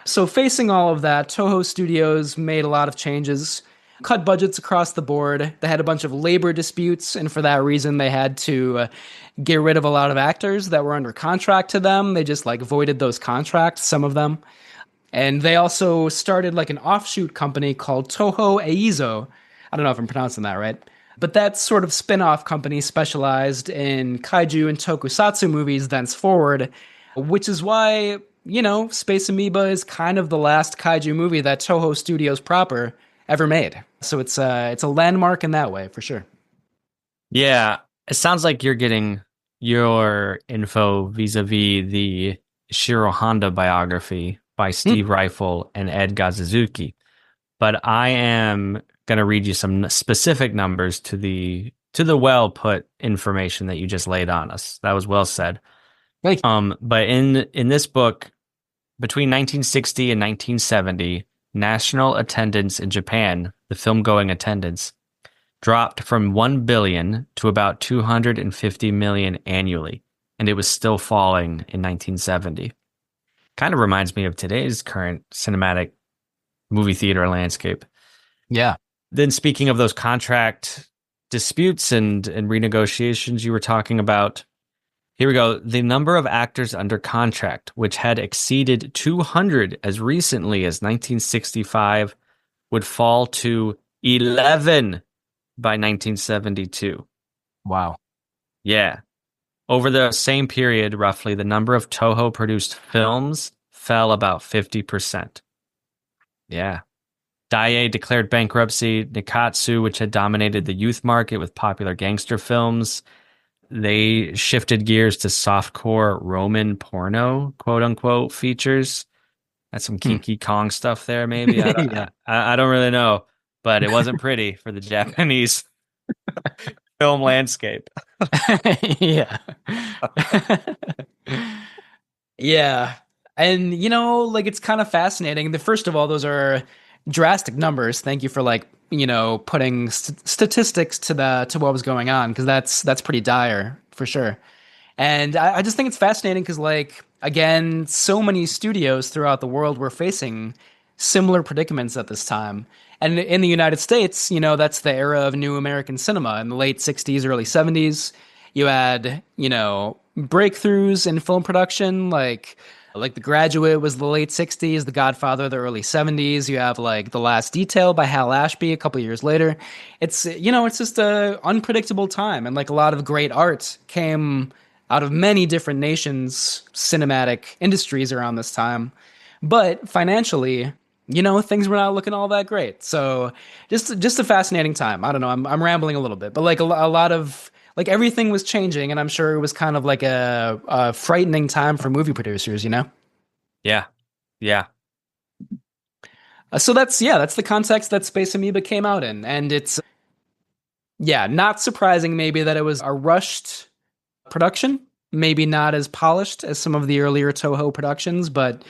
So facing all of that, Toho Studios made a lot of changes, cut budgets across the board. They had a bunch of labor disputes, and for that reason, they had to get rid of a lot of actors that were under contract to them. They just voided those contracts, some of them. And they also started an offshoot company called Toho Eizo. I don't know if I'm pronouncing that right. But that sort of spin-off company specialized in kaiju and tokusatsu movies thenceforward, which is why, Space Amoeba is kind of the last kaiju movie that Toho Studios proper ever made. So it's a landmark in that way, for sure. Yeah, it sounds like you're getting your info vis-a-vis the Ishiro Honda biography by Steve Rifle and Ed Gazuzuki. But I am going to read you some specific numbers to the well put information that you just laid on us. That was well said. Thank you. But in this book, between 1960 and 1970, national attendance in Japan, the film-going attendance, dropped from 1 billion to about 250 million annually, and it was still falling in 1970. Kind of reminds me of today's current cinematic movie theater landscape. Yeah. Then speaking of those contract disputes and renegotiations you were talking about, here we go. The number of actors under contract, which had exceeded 200 as recently as 1965, would fall to 11 by 1972. Wow. Yeah. Over the same period, roughly, the number of Toho-produced films fell about 50%. Yeah. Daiei declared bankruptcy. Nikatsu, which had dominated the youth market with popular gangster films, they shifted gears to softcore Roman porno, quote unquote, features. That's some Kinky Kong stuff there, maybe. I don't really know, but it wasn't pretty for the Japanese film landscape. Yeah. Yeah. And, it's kind of fascinating. First of all, those are drastic numbers. Thank you for putting statistics to what was going on, because that's pretty dire for sure. And I just think it's fascinating because again, so many studios throughout the world were facing similar predicaments at this time. And in the United States, that's the era of new American cinema in the late 60s, early 70s. You had, breakthroughs in film production, like The Graduate was the late 60s, The Godfather the early 70s. You have The Last Detail by Hal Ashby a couple years later. It's it's just a unpredictable time, and a lot of great art came out of many different nations' cinematic industries around this time. But financially, things were not looking all that great. So just a fascinating time. I don't know, I'm rambling a little bit, but a lot of everything was changing, and I'm sure it was kind of a frightening time for movie producers, Yeah. Yeah. So that's the context that Space Amoeba came out in. And it's, not surprising maybe that it was a rushed production, maybe not as polished as some of the earlier Toho productions, but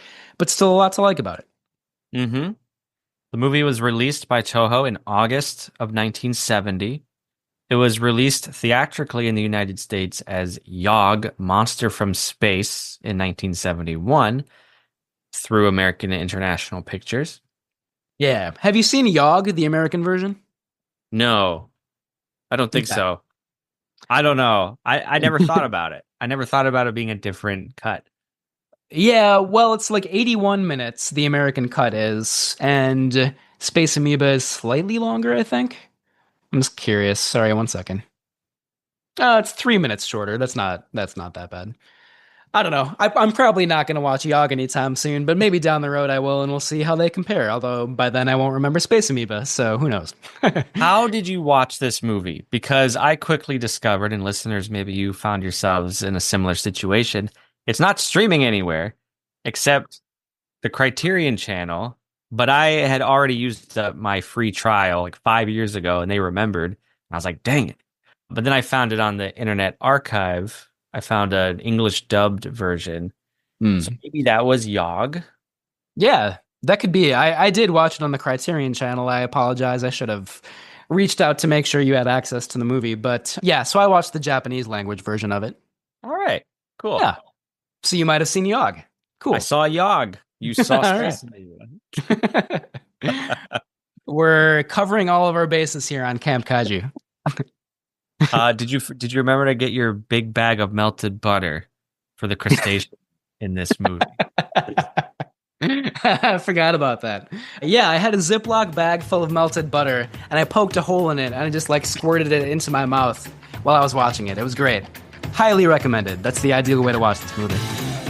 still a lot to like about it. Mm-hmm. The movie was released by Toho in August of 1970. It was released theatrically in the United States as Yog, Monster from Space in 1971 through American International Pictures. Yeah. Have you seen Yog, the American version? No, I don't think Okay. so. I don't know. I never thought about it. I never thought about it being a different cut. Yeah, well, it's like 81 minutes, the American cut is, and Space Amoeba is slightly longer, I think. I'm just curious. Sorry, one second. It's 3 minutes shorter. That's not that bad. I don't know. I'm probably not going to watch Yog anytime soon, but maybe down the road I will, and we'll see how they compare. Although by then I won't remember Space Amoeba, so who knows? How did you watch this movie? Because I quickly discovered, and listeners, maybe you found yourselves in a similar situation. It's not streaming anywhere except the Criterion channel, but I had already used up my free trial like 5 years ago, and they remembered. I was like, dang it. But then I found it on the Internet Archive. I found an English dubbed version. So maybe that was Yog. Yeah, that could be. I did watch it on the Criterion channel. I apologize. I should have reached out to make sure you had access to the movie. But yeah, so I watched the Japanese language version of it. All right, cool. Yeah. So you might have seen Yog. Cool. I saw Yog. You saw All right. Space Amoeba. We're covering all of our bases here on Camp Kaiju. Did you remember to get your big bag of melted butter for the crustacean in this movie? I forgot about that. Yeah, I had a Ziploc bag full of melted butter, and I poked a hole in it, and I just like squirted it into my mouth while I was watching it. It was great. Highly recommended. That's the ideal way to watch this movie.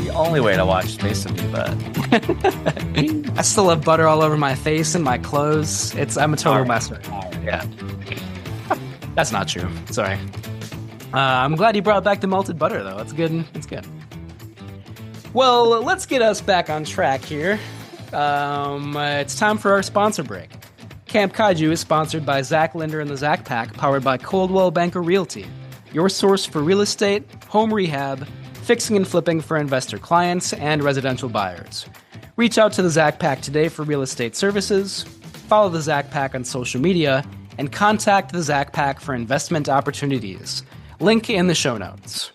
The only way to watch Space Amoeba. I still have butter all over my face and my clothes. I'm a total mess. Yeah. That's not true. Sorry. I'm glad you brought back the melted butter, though. That's good. It's good. Well, let's get us back on track here. It's time for our sponsor break. Camp Kaiju is sponsored by Zach Linder and the Zach Pack, powered by Coldwell Banker Realty, your source for real estate, home rehab, fixing and flipping for investor clients, and residential buyers. Reach out to the Zach Pack today for real estate services, follow the Zach Pack on social media, and contact the Zach Pack for investment opportunities. Link in the show notes.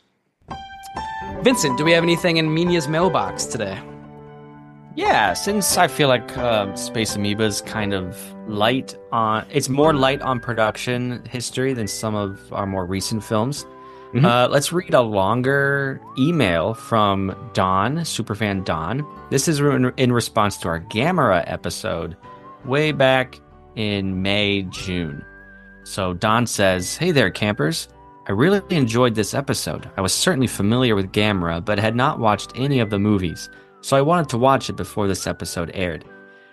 Vincent, do we have anything in Minya's mailbox today? Yeah, since I feel like Space Amoeba is kind of light on, it's more light on production history than some of our more recent films. Let's read a longer email from Don, superfan Don. This is in response to our Gamera episode way back in May, June. So Don says, "Hey there, campers. I really enjoyed this episode. I was certainly familiar with Gamera, but had not watched any of the movies, so I wanted to watch it before this episode aired.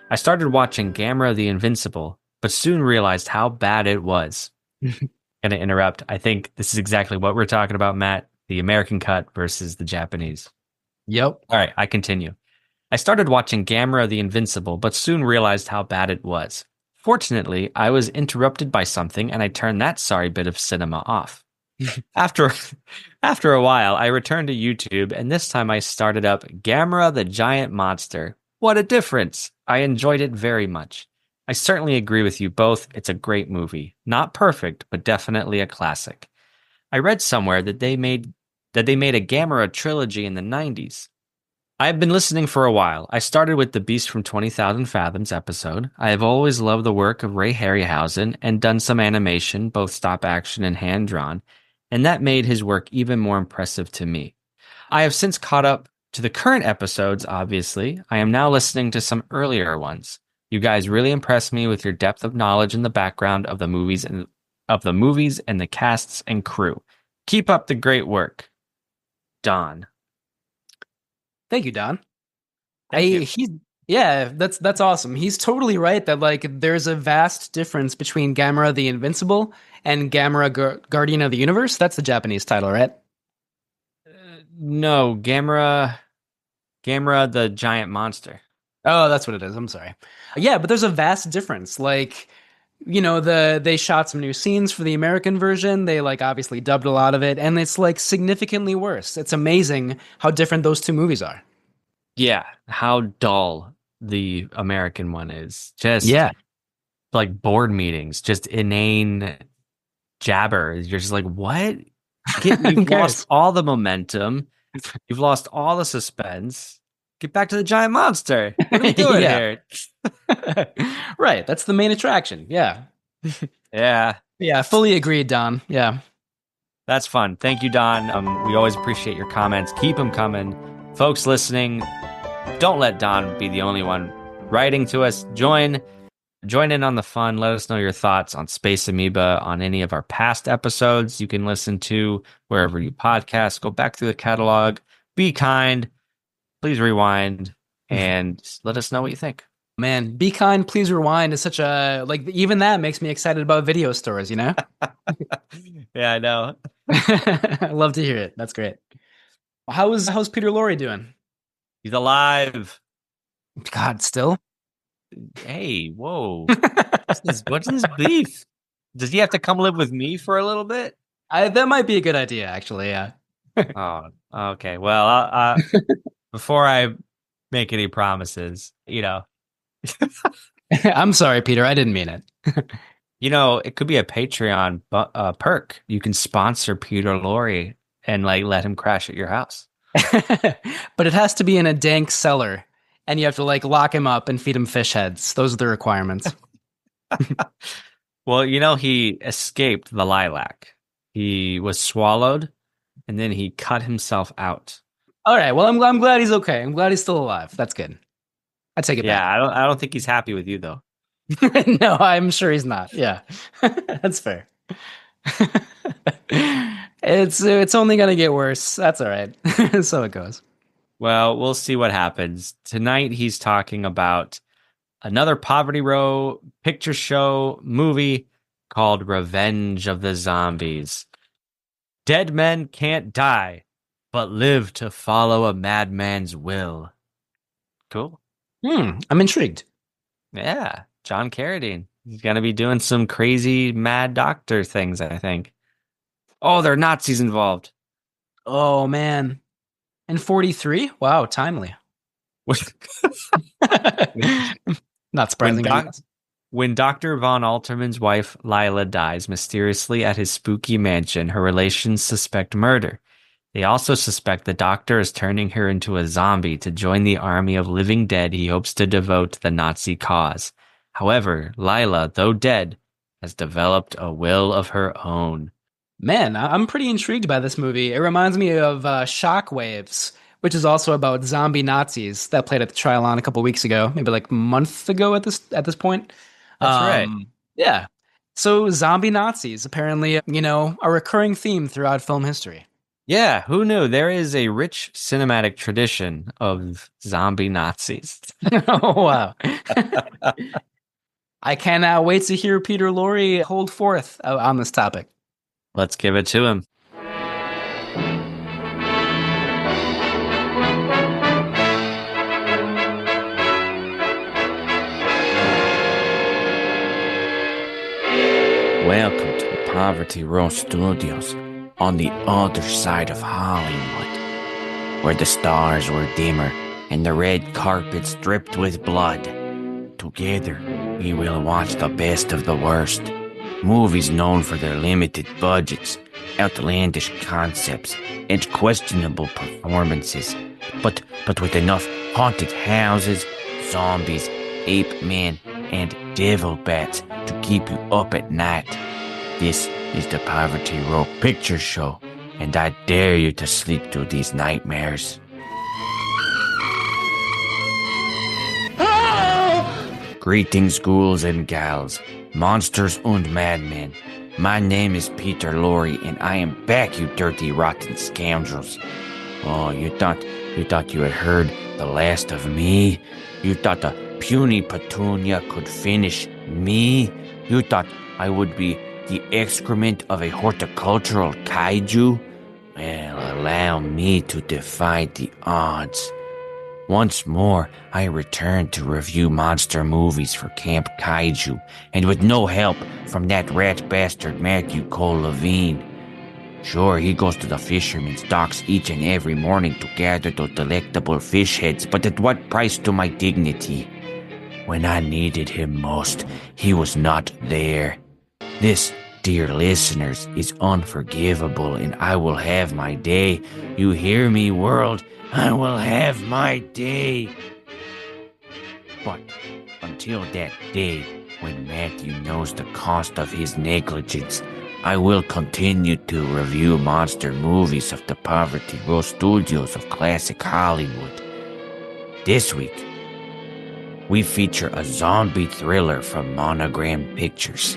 I started watching Gamera the Invincible, but soon realized how bad it was." Gonna interrupt. I think this is exactly what we're talking about, Matt. The American cut versus the Japanese. Yep. All right, I continue. I started watching Gamera the Invincible, but soon realized how bad it was. Fortunately, I was interrupted by something, and I turned that sorry bit of cinema off. After a while, I returned to YouTube, and this time I started up Gamera the Giant Monster. What a difference! I enjoyed it very much. I certainly agree with you both. It's a great movie. Not perfect, but definitely a classic. I read somewhere that they made a Gamera trilogy in the 90s. I have been listening for a while. I started with the Beast from 20,000 Fathoms episode. I have always loved the work of Ray Harryhausen and done some animation, both stop action and hand-drawn, and that made his work even more impressive to me. I have since caught up to the current episodes, obviously. I am now listening to some earlier ones. You guys really impressed me with your depth of knowledge in the background of the movies and the casts and crew. Keep up the great work. Don. Thank you, Don. Thank you. That's awesome. He's totally right that like there's a vast difference between Gamera the Invincible and Gamera Guardian of the Universe. That's the Japanese title, right? No, Gamera the Giant Monster. Oh, that's what it is. I'm sorry. Yeah, but there's a vast difference. Like, you know, they shot some new scenes for the American version. They like obviously dubbed a lot of it, and it's like significantly worse. It's amazing how different those two movies are. Yeah, how dull the American one is. Just like board meetings, just inane jabber. You're just like, what? You've lost all the momentum. You've lost all the suspense. Get back to the giant monster. What are we doing here? Right. That's the main attraction. Yeah. Yeah. Yeah. Fully agreed, Don. Yeah. That's fun. Thank you, Don. We always appreciate your comments. Keep them coming. Folks listening, don't let Don be the only one writing to us. Join in on the fun. Let us know your thoughts on Space Amoeba, on any of our past episodes you can listen to wherever you podcast. Go back through the catalog. Be kind. Please rewind and let us know what you think. Man, Be Kind, Please Rewind is such a, like, even that makes me excited about video stores, you know? Yeah, I know. I love to hear it. That's great. How's Peter Lorre doing? He's alive. God, still? Hey, whoa. What's his beef? Does he have to come live with me for a little bit? That might be a good idea, actually, yeah. Oh, okay. Well, before I make any promises, I'm sorry, Peter. I didn't mean it. it could be a Patreon perk. You can sponsor Peter Lorre and let him crash at your house. But it has to be in a dank cellar, and you have to lock him up and feed him fish heads. Those are the requirements. Well, he escaped the lilac. He was swallowed, and then he cut himself out. All right. Well, I'm glad he's okay. I'm glad he's still alive. That's good. I take it back. Yeah, I don't think he's happy with you though. No, I'm sure he's not. Yeah, that's fair. It's only gonna get worse. That's all right. So it goes. Well, we'll see what happens. Tonight he's talking about another Poverty Row picture show movie called Revenge of the Zombies. Dead men can't die, but live to follow a madman's will. Cool. I'm intrigued. Yeah, John Carradine. He's going to be doing some crazy mad doctor things, I think. Oh, there are Nazis involved. Oh, man. And 43? Wow, timely. Not surprising. When Dr. Von Alterman's wife, Lila, dies mysteriously at his spooky mansion, her relations suspect murder. They also suspect the doctor is turning her into a zombie to join the army of living dead he hopes to devote to the Nazi cause. However, Lila, though dead, has developed a will of her own. Man, I'm pretty intrigued by this movie. It reminds me of Shockwaves, which is also about zombie Nazis that played at the Trial-On a couple weeks ago, maybe a month ago at this point. That's right. Yeah. So zombie Nazis, apparently, a recurring theme throughout film history. Yeah, who knew? There is a rich cinematic tradition of zombie Nazis. Oh, wow. I cannot wait to hear Peter Lorre hold forth on this topic. Let's give it to him. Welcome to the Poverty Row Studios on the other side of Hollywood, where the stars were dimmer and the red carpets dripped with blood. Together, we will watch the best of the worst. Movies known for their limited budgets, outlandish concepts, and questionable performances, but with enough haunted houses, zombies, ape men, and devil bats to keep you up at night. This is the Poverty Row Picture Show, and I dare you to sleep through these nightmares. Greetings, ghouls and gals, monsters and madmen. My name is Peter Lorre, and I am back, you dirty, rotten scoundrels. Oh, you thought you had heard the last of me? You thought the puny Petunia could finish me? You thought I would be the excrement of a horticultural kaiju? Well, allow me to defy the odds. Once more, I return to review monster movies for Camp Kaiju, and with no help from that rat bastard Matthew Cole Levine. Sure, he goes to the fisherman's docks each and every morning to gather those delectable fish heads, but at what price to my dignity? When I needed him most, he was not there. This dear listeners, is unforgivable, and I will have my day. You hear me, world? I will have my day. But until that day, when Matthew knows the cost of his negligence, I will continue to review monster movies of the Poverty Row Studios of classic Hollywood. This week, we feature a zombie thriller from Monogram Pictures,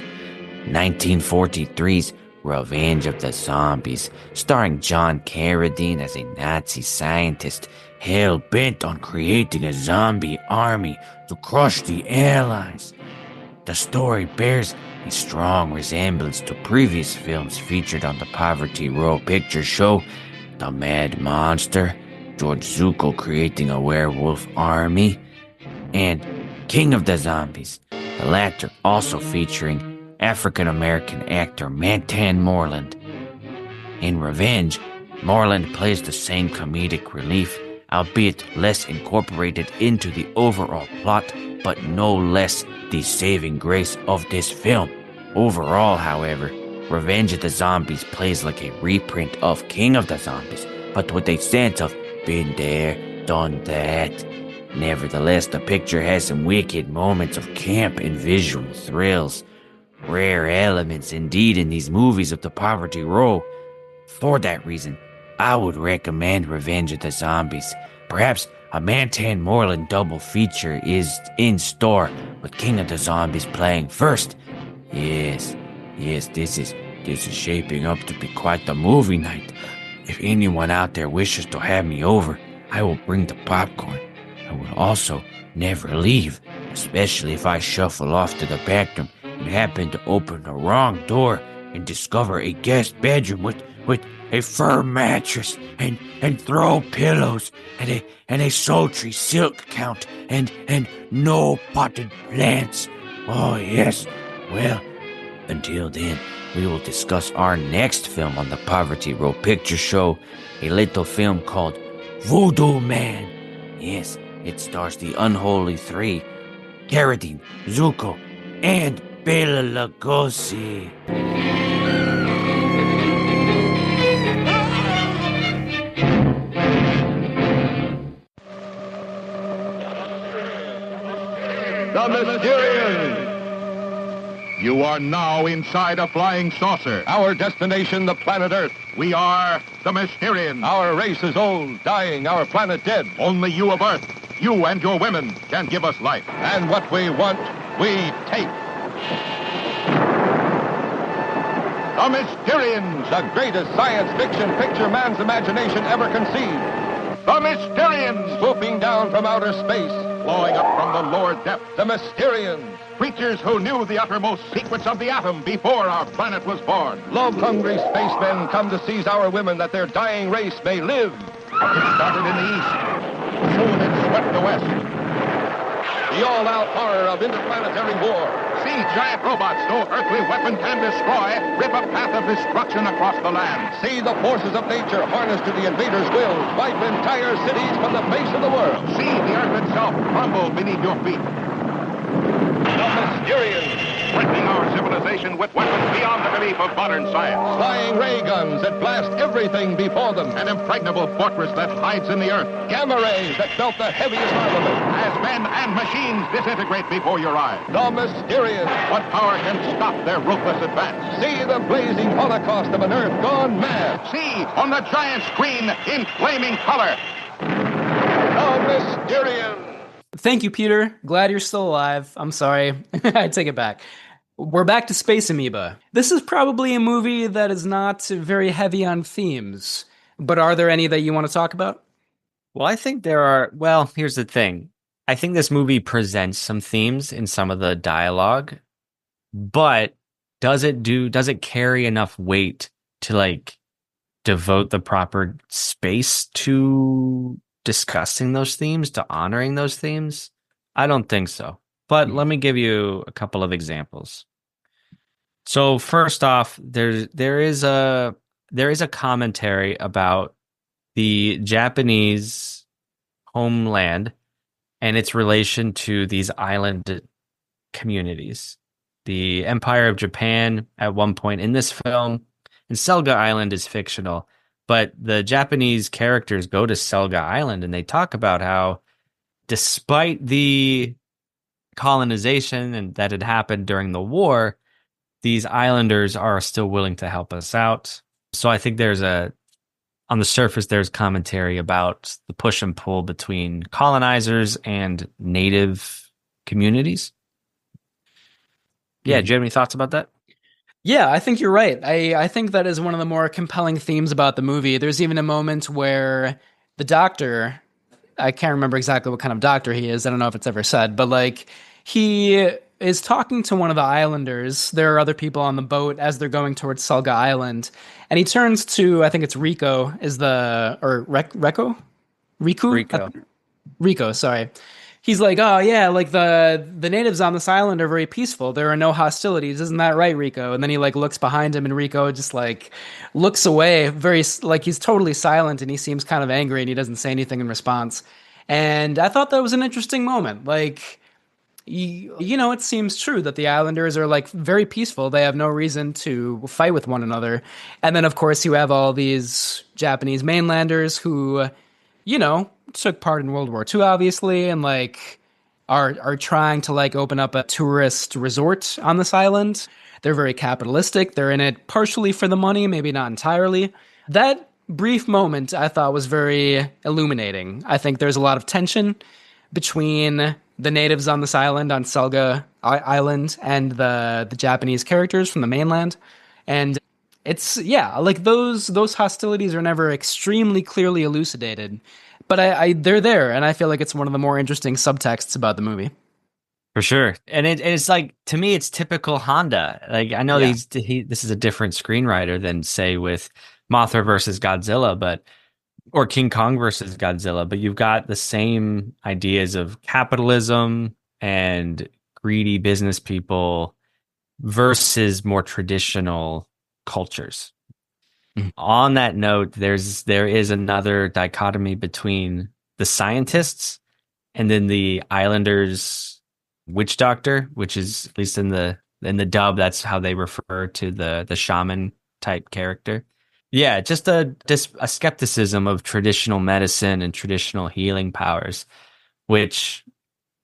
1943's Revenge of the Zombies, starring John Carradine as a Nazi scientist hell-bent on creating a zombie army to crush the Allies. The story bears a strong resemblance to previous films featured on the Poverty Row Picture Show, The Mad Monster, George Zuko creating a werewolf army, and King of the Zombies, the latter also featuring African-American actor Mantan Moreland. In Revenge, Moreland plays the same comedic relief, albeit less incorporated into the overall plot, but no less the saving grace of this film. Overall, however, Revenge of the Zombies plays like a reprint of King of the Zombies, but with a sense of been there, done that. Nevertheless, the picture has some wicked moments of camp and visual thrills. Rare elements indeed in these movies of the Poverty Row. For that reason, I would recommend Revenge of the Zombies. Perhaps a Mantan Moreland double feature is in store, with King of the Zombies playing first. Yes, this is shaping up to be quite the movie night. If anyone out there wishes to have me over, I will bring the popcorn. I will also never leave, especially if I shuffle off to the bathroom and happen to open the wrong door and discover a guest bedroom with a fur mattress and throw pillows and a sultry silk count and no potted plants. Oh yes. Well, until then, we will discuss our next film on the Poverty Row Picture Show, a little film called Voodoo Man. Yes, it stars the Unholy Three, Carradine, Zuko, and Bela Lugosi. The Mysterians! You are now inside a flying saucer. Our destination, the planet Earth. We are the Mysterians. Our race is old, dying, our planet dead. Only you of Earth, you and your women, can give us life. And what we want, we take. The Mysterians, the greatest science fiction picture man's imagination ever conceived. The Mysterians, swooping down from outer space, flowing up from the lower depths. The Mysterians, creatures who knew the uttermost secrets of the atom before our planet was born. Love-hungry spacemen come to seize our women that their dying race may live. It started in the east. Soon it swept the west. The all-out horror of interplanetary war. See giant robots no earthly weapon can destroy rip a path of destruction across the land. See the forces of nature harnessed to the invader's will wipe entire cities from the face of the world. See the earth itself crumble beneath your feet. The Mysterians, threatening our civilization with weapons beyond the belief of modern science. Flying ray guns that blast everything before them. An impregnable fortress that hides in the earth. Gamma rays that melt the heaviest armament. As men and machines disintegrate before your eyes. The Mysterians. What power can stop their ruthless advance? See the blazing holocaust of an earth gone mad. See on the giant screen in flaming color. The Mysterians. Thank you, Peter. Glad you're still alive. I'm sorry. I take it back. We're back to Space Amoeba. This is probably a movie that is not very heavy on themes, but are there any that you want to talk about? Well, I think there are. Well, here's the thing. I think this movie presents some themes in some of the dialogue, but does it carry enough weight to like devote the proper space to discussing those themes, to honoring those themes? I don't think so. But let me give you a couple of examples. So first off, there is a commentary about the Japanese homeland and its relation to these island communities. the Empire of Japan at one point in this film, and Selga Island is fictional. But the Japanese characters go to Selga Island and they talk about how, despite the colonization and that had happened during the war, these islanders are still willing to help us out. So I think on the surface, there's commentary about the push and pull between colonizers and native communities. Yeah, do you have any thoughts about that? Yeah, I think you're right. I think that is one of the more compelling themes about the movie. There's even a moment where the doctor, I can't remember exactly what kind of doctor he is. I don't know if it's ever said, but like he is talking to one of the islanders. There are other people on the boat as they're going towards Sulga Island, and he turns to, I think it's Rico, Rico? Rico. Rico, sorry. He's like, oh yeah, like the natives on this island are very peaceful. There are no hostilities, isn't that right, Rico? And then he like looks behind him, and Rico just like looks away, very like he's totally silent, and he seems kind of angry, and he doesn't say anything in response. And I thought that was an interesting moment. Like, you know, it seems true that the islanders are like very peaceful. They have no reason to fight with one another. And then of course you have all these Japanese mainlanders who, you know, took part in World War II, obviously, and like are trying to like open up a tourist resort on this island. They're very capitalistic. They're in it partially for the money, maybe not entirely. That brief moment I thought was very illuminating. I think there's a lot of tension between the natives on this island, on Selga Island, and the Japanese characters from the mainland. And it's, yeah, like those hostilities are never extremely clearly elucidated, but they're there, and I feel like it's one of the more interesting subtexts about the movie. For sure. And it's like, to me, it's typical Honda. Like, I know this is a different screenwriter than, say, with Mothra versus Godzilla, or King Kong versus Godzilla, but you've got the same ideas of capitalism and greedy business people versus more traditional cultures. On that note, there is another dichotomy between the scientists and then the islanders' witch doctor, which is, at least in the dub, that's how they refer to the shaman type character. Yeah, just a skepticism of traditional medicine and traditional healing powers, which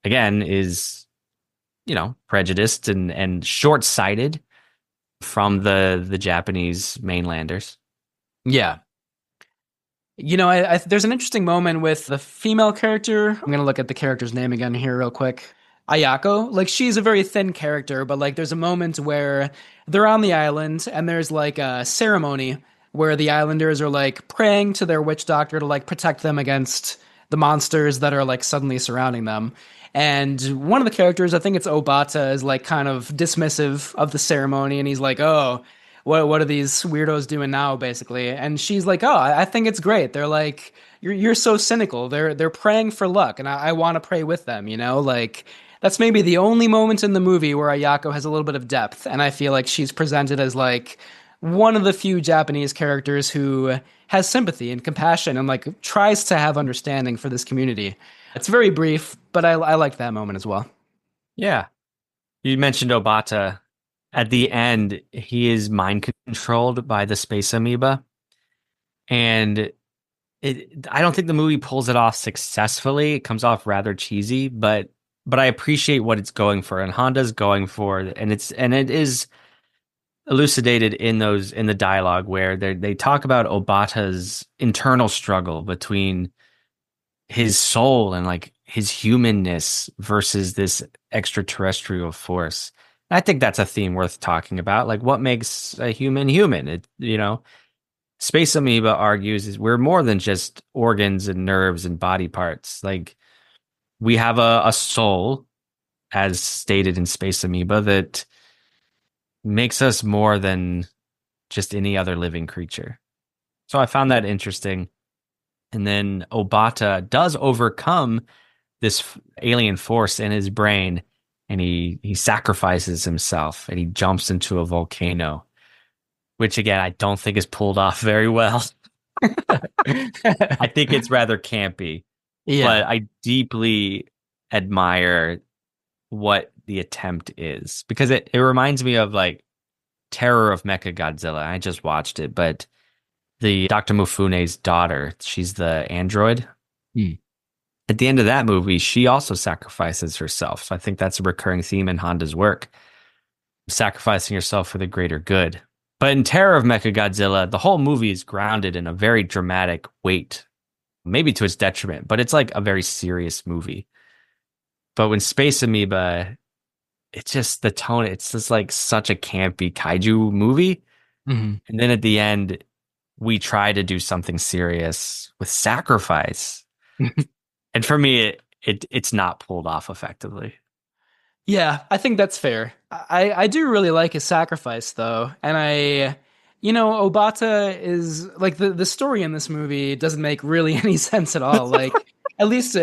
again is, you know, prejudiced and short-sighted from the Japanese mainlanders. Yeah. You know, there's an interesting moment with the female character. I'm going to look at the character's name again here real quick. Ayako. Like, she's a very thin character, but like there's a moment where they're on the island and there's like a ceremony where the islanders are like praying to their witch doctor to like protect them against the monsters that are like suddenly surrounding them. And one of the characters, I think it's Obata, is like kind of dismissive of the ceremony, and he's like, oh, what are these weirdos doing now, basically? And she's like, oh, I think it's great. They're like, you're so cynical. They're praying for luck, and I want to pray with them, you know? Like, that's maybe the only moment in the movie where Ayako has a little bit of depth, and I feel like she's presented as like one of the few Japanese characters who has sympathy and compassion and like tries to have understanding for this community. It's very brief, but I like that moment as well. Yeah. You mentioned Obata. At the end, he is mind controlled by the space amoeba. And I don't think the movie pulls it off successfully. It comes off rather cheesy, but I appreciate what it's going for, and Honda's going for, and it is elucidated in the dialogue where they talk about Obata's internal struggle between his soul and like his humanness versus this extraterrestrial force. I think that's a theme worth talking about. Like, what makes a human human? It, you know, Space Amoeba argues is we're more than just organs and nerves and body parts. Like, we have a soul, as stated in Space Amoeba, that makes us more than just any other living creature. So I found that interesting. And then Obata does overcome this alien force in his brain, and he sacrifices himself and he jumps into a volcano, which again, I don't think is pulled off very well. I think it's rather campy, but I deeply admire what the attempt is, because it reminds me of like Terror of Mechagodzilla. I just watched it, but the Dr. Mifune's daughter, she's the android. Hmm. At the end of that movie, she also sacrifices herself. So I think that's a recurring theme in Honda's work, sacrificing yourself for the greater good. But in Terror of Mechagodzilla, the whole movie is grounded in a very dramatic weight, maybe to its detriment, but it's like a very serious movie. But when Space Amoeba, it's just the tone, it's just like such a campy kaiju movie. Mhm. And then at the end, we try to do something serious with sacrifice. And for me, it's not pulled off effectively. Yeah, I think that's fair. I do really like his sacrifice though. And Obata is like the story in this movie doesn't make really any sense at all. Like at least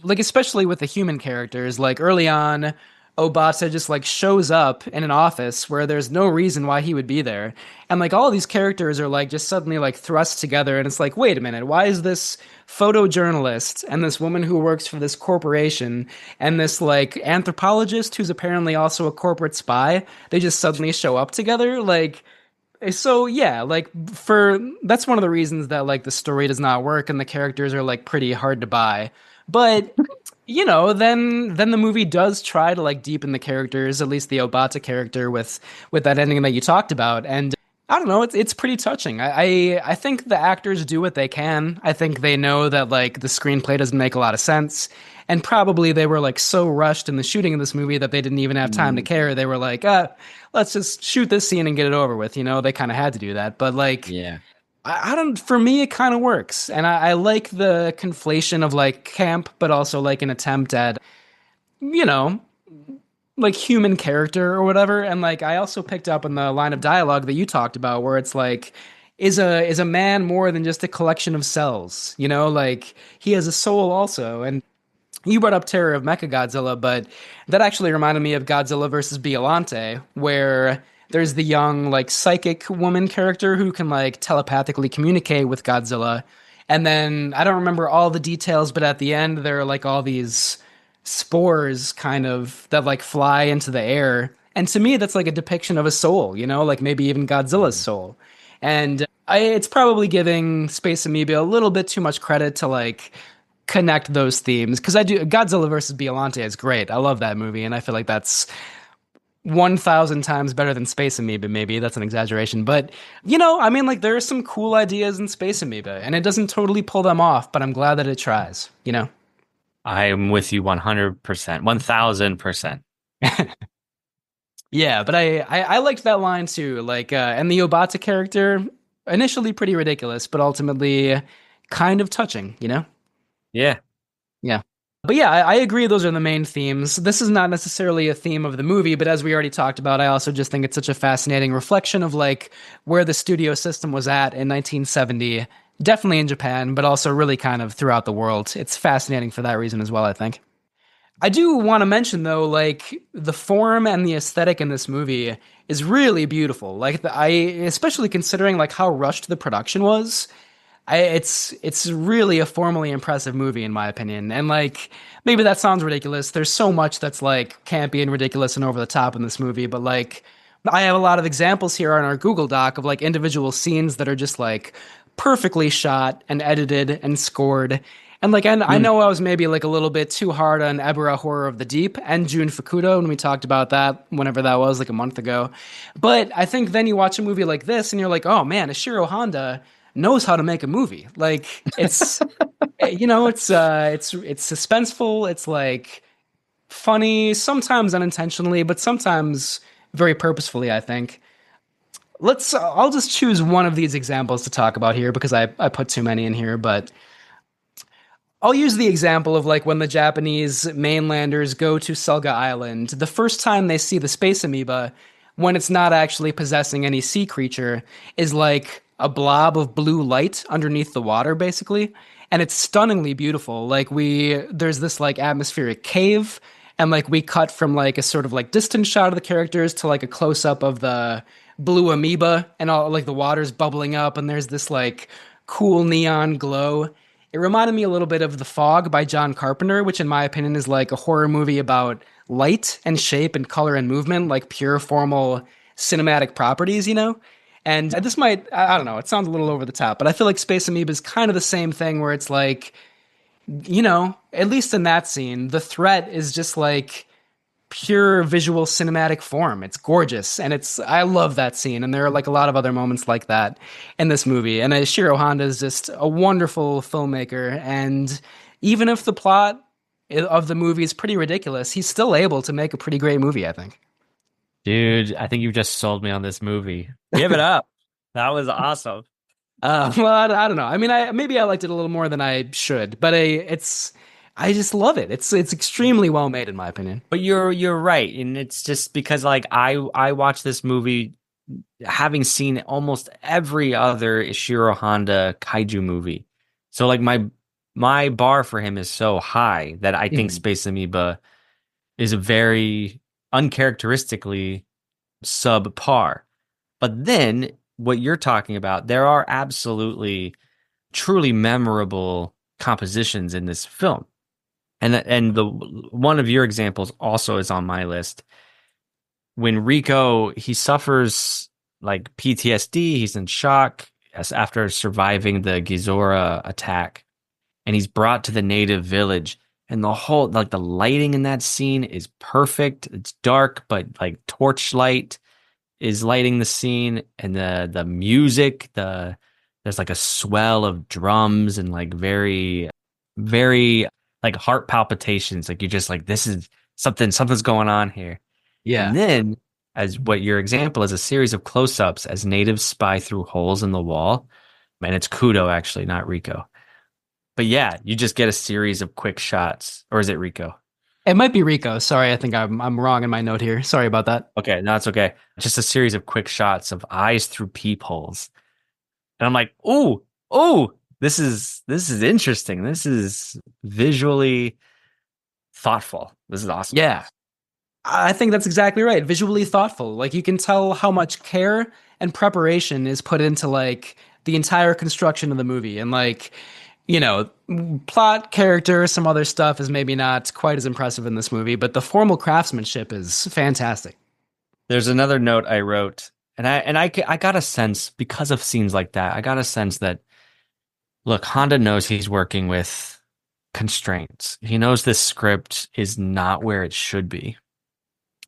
like especially with the human characters, like early on Obata just like shows up in an office where there's no reason why he would be there. And like all of these characters are like just suddenly like thrust together and it's like, wait a minute, why is this photojournalist and this woman who works for this corporation and this like anthropologist who's apparently also a corporate spy, they just suddenly show up together? Like so yeah, like for that's one of the reasons that like the story does not work and the characters are like pretty hard to buy. But then the movie does try to like deepen the characters, at least the Obata character with that ending that you talked about. And I don't know, it's pretty touching. I think the actors do what they can. I think they know that like the screenplay doesn't make a lot of sense. And probably they were like so rushed in the shooting of this movie that they didn't even have time to care. They were like, let's just shoot this scene and get it over with. They kind of had to do that. But like, Yeah. I don't, for me, it kind of works. And I like the conflation of like camp, but also like an attempt at, you know, like human character or whatever. And like, I also picked up on the line of dialogue that you talked about where it's like, is a man more than just a collection of cells? Like he has a soul also. And you brought up Terror of Mechagodzilla, but that actually reminded me of Godzilla versus Biollante, where there's the young, like, psychic woman character who can, like, telepathically communicate with Godzilla. And then, I don't remember all the details, but at the end, there are, like, all these spores, kind of, that, like, fly into the air. And to me, that's, like, a depiction of a soul, like, maybe even Godzilla's soul. And it's probably giving Space Amoeba a little bit too much credit to, like, connect those themes. Because Godzilla versus Biollante is great. I love that movie, and I feel like that's 1,000 times better than Space Amoeba. Maybe that's an exaggeration, but I mean, like there are some cool ideas in Space Amoeba, and it doesn't totally pull them off. But I'm glad that it tries. I am with you 100%, 1,000%. Yeah, but I liked that line too. Like, and the Obata character initially pretty ridiculous, but ultimately kind of touching. Yeah. Yeah. But yeah, I agree those are the main themes. This is not necessarily a theme of the movie, but as we already talked about, I also just think it's such a fascinating reflection of like where the studio system was at in 1970, definitely in Japan, but also really kind of throughout the world. It's fascinating for that reason as well, I think. I do want to mention though, like the form and the aesthetic in this movie is really beautiful. Like especially considering like how rushed the production was. It's really a formally impressive movie in my opinion. And like maybe that sounds ridiculous. There's so much that's like campy and ridiculous and over the top in this movie, but like I have a lot of examples here on our Google Doc of like individual scenes that are just like perfectly shot and edited and scored. And like I know I was maybe like a little bit too hard on Ebura Horror of the Deep and Jun Fukuda when we talked about that whenever that was like a month ago. But I think then you watch a movie like this and you're like, oh man, Ishiro Honda knows how to make a movie. Like it's it's suspenseful, it's like funny, sometimes unintentionally, but sometimes very purposefully, I think. I'll just choose one of these examples to talk about here because I put too many in here, but I'll use the example of like when the Japanese mainlanders go to Selga Island, the first time they see the space amoeba, when it's not actually possessing any sea creature, is like a blob of blue light underneath the water, basically. And it's stunningly beautiful. Like there's this like atmospheric cave, and like we cut from like a sort of like distant shot of the characters to like a close up of the blue amoeba, and all like the water's bubbling up, and there's this like cool neon glow. it reminded me a little bit of The Fog by John Carpenter, which in my opinion is like a horror movie about light and shape and color and movement, like pure formal cinematic properties, you know? And this might, I don't know, it sounds a little over the top, but I feel like Space Amoeba is kind of the same thing where it's like, you know, at least in that scene, the threat is just like pure visual cinematic form. It's gorgeous. And I love that scene. And there are like a lot of other moments like that in this movie. And Ishiro Honda is just a wonderful filmmaker. And even if the plot of the movie is pretty ridiculous, he's still able to make a pretty great movie, I think. Dude, I think you just sold me on this movie. Give it up. That was awesome. Well, I don't know. I mean, maybe I liked it a little more than I should, but I just love it. It's extremely well made in my opinion. But you're right, and it's just because like I watched this movie having seen almost every other Ishiro Honda kaiju movie. So like my bar for him is so high that I think Space Amoeba is a very uncharacteristically subpar. But then what you're talking about, there are absolutely truly memorable compositions in this film. And the one of your examples also is on my list. When Rico, he suffers like PTSD, he's in shock after surviving the Gizora attack, and he's brought to the native village. And the whole, like the lighting in that scene is perfect. It's dark, but like torchlight is lighting the scene, and the music, there's like a swell of drums and like very, very like heart palpitations. Like you're just like, this is something's going on here. Yeah. And then, as what your example is, a series of close-ups as natives spy through holes in the wall. And it's Kudo, actually, not Rico. But yeah, you just get a series of quick shots. Or is it Rico? It might be Rico. Sorry, I think I'm wrong in my note here. Sorry about that. Okay, no, it's okay. Just a series of quick shots of eyes through peepholes. And I'm like, ooh, this is interesting. This is visually thoughtful. This is awesome. Yeah. I think that's exactly right. Visually thoughtful. Like you can tell how much care and preparation is put into like the entire construction of the movie. And like, you know, plot, character, some other stuff is maybe not quite as impressive in this movie, but the formal craftsmanship is fantastic. There's another note I wrote, and I got a sense, because of scenes like that, I got a sense that, look, Honda knows he's working with constraints. He knows this script is not where it should be.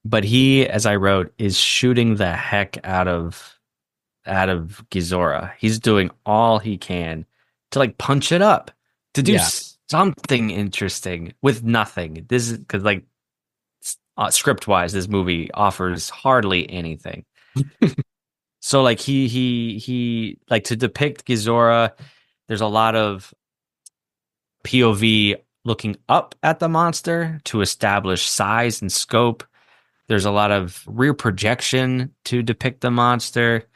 But he, as I wrote, is shooting the heck out of Gizora. He's doing all he can to like punch it up, to do something interesting with nothing. This is because like script wise, this movie offers hardly anything. So like he like, to depict Gizora, there's a lot of POV looking up at the monster to establish size and scope. There's a lot of rear projection to depict the monster.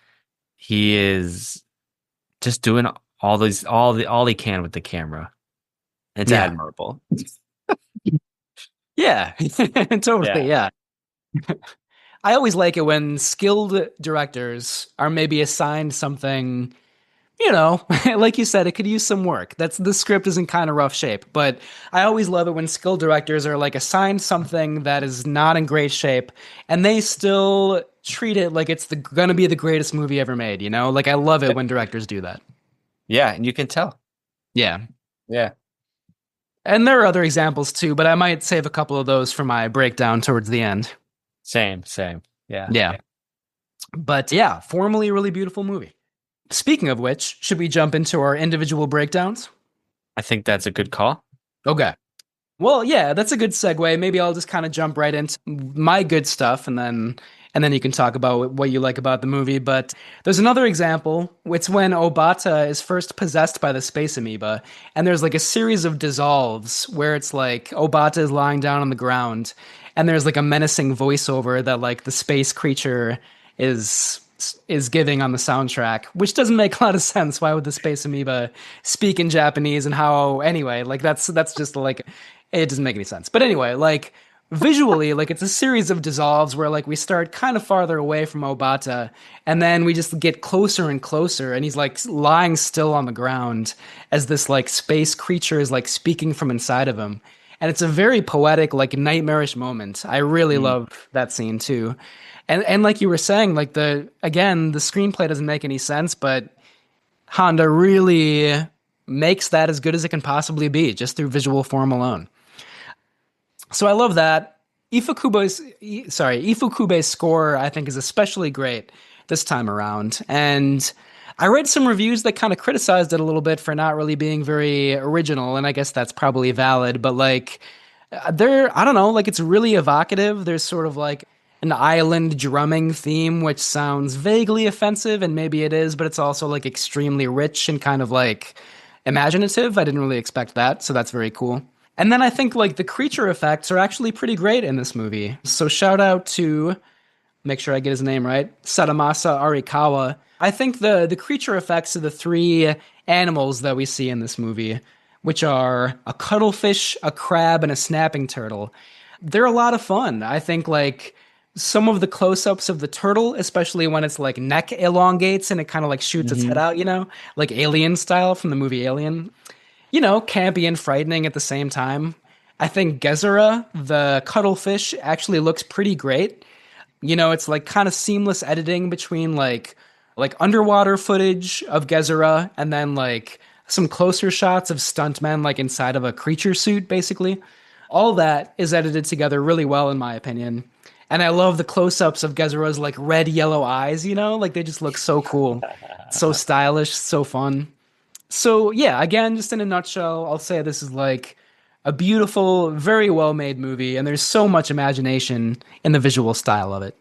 He is just doing all he can with the camera. It's admirable. Yeah, totally. Yeah. I always like it when skilled directors are maybe assigned something, you know, like you said, it could use some work. The script is in kind of rough shape, but I always love it when skilled directors are like assigned something that is not in great shape and they still treat it like it's going to be the greatest movie ever made, you know? Like I love it when directors do that. Yeah, and you can tell. Yeah. Yeah. And there are other examples too, but I might save a couple of those for my breakdown towards the end. Same. Yeah. Yeah. But yeah, formally a really beautiful movie. Speaking of which, should we jump into our individual breakdowns? I think that's a good call. Okay. Well, yeah, that's a good segue. Maybe I'll just kind of jump right into my good stuff and then you can talk about what you like about the movie. But there's another example. It's when Obata is first possessed by the space amoeba, and there's like a series of dissolves where it's like Obata is lying down on the ground, and there's like a menacing voiceover that like the space creature is giving on the soundtrack, which doesn't make a lot of sense. Why would the space amoeba speak in Japanese, and how anyway, like that's just like, it doesn't make any sense. But anyway, like visually, like it's a series of dissolves where like we start kind of farther away from Obata, and then we just get closer and closer, and he's like lying still on the ground as this like space creature is like speaking from inside of him. And it's a very poetic, like nightmarish moment. I really love that scene too. And like you were saying, like the screenplay doesn't make any sense, but Honda really makes that as good as it can possibly be just through visual form alone. So I love that. Ifukube's score, I think, is especially great this time around. And I read some reviews that kind of criticized it a little bit for not really being very original, and I guess that's probably valid, but like I don't know, like it's really evocative. There's sort of like an island drumming theme, which sounds vaguely offensive, and maybe it is, but it's also like extremely rich and kind of like imaginative. I didn't really expect that, so that's very cool. And then I think like the creature effects are actually pretty great in this movie. So shout out to, make sure I get his name right, Sadamasa Arikawa. I think the creature effects of the three animals that we see in this movie, which are a cuttlefish, a crab, and a snapping turtle, they're a lot of fun. I think like some of the close-ups of the turtle, especially when its like neck elongates and it kind of like shoots its head out, like Alien style from the movie Alien, campy and frightening at the same time. I think Gezira, the cuttlefish, actually looks pretty great. It's like kind of seamless editing between like underwater footage of Gezira and then like some closer shots of stuntmen like inside of a creature suit, basically. All that is edited together really well, in my opinion. And I love the close-ups of Gezira's like red, yellow eyes, like they just look so cool. So stylish, so fun. So yeah, again, just in a nutshell, I'll say this is like a beautiful, very well-made movie, and there's so much imagination in the visual style of it.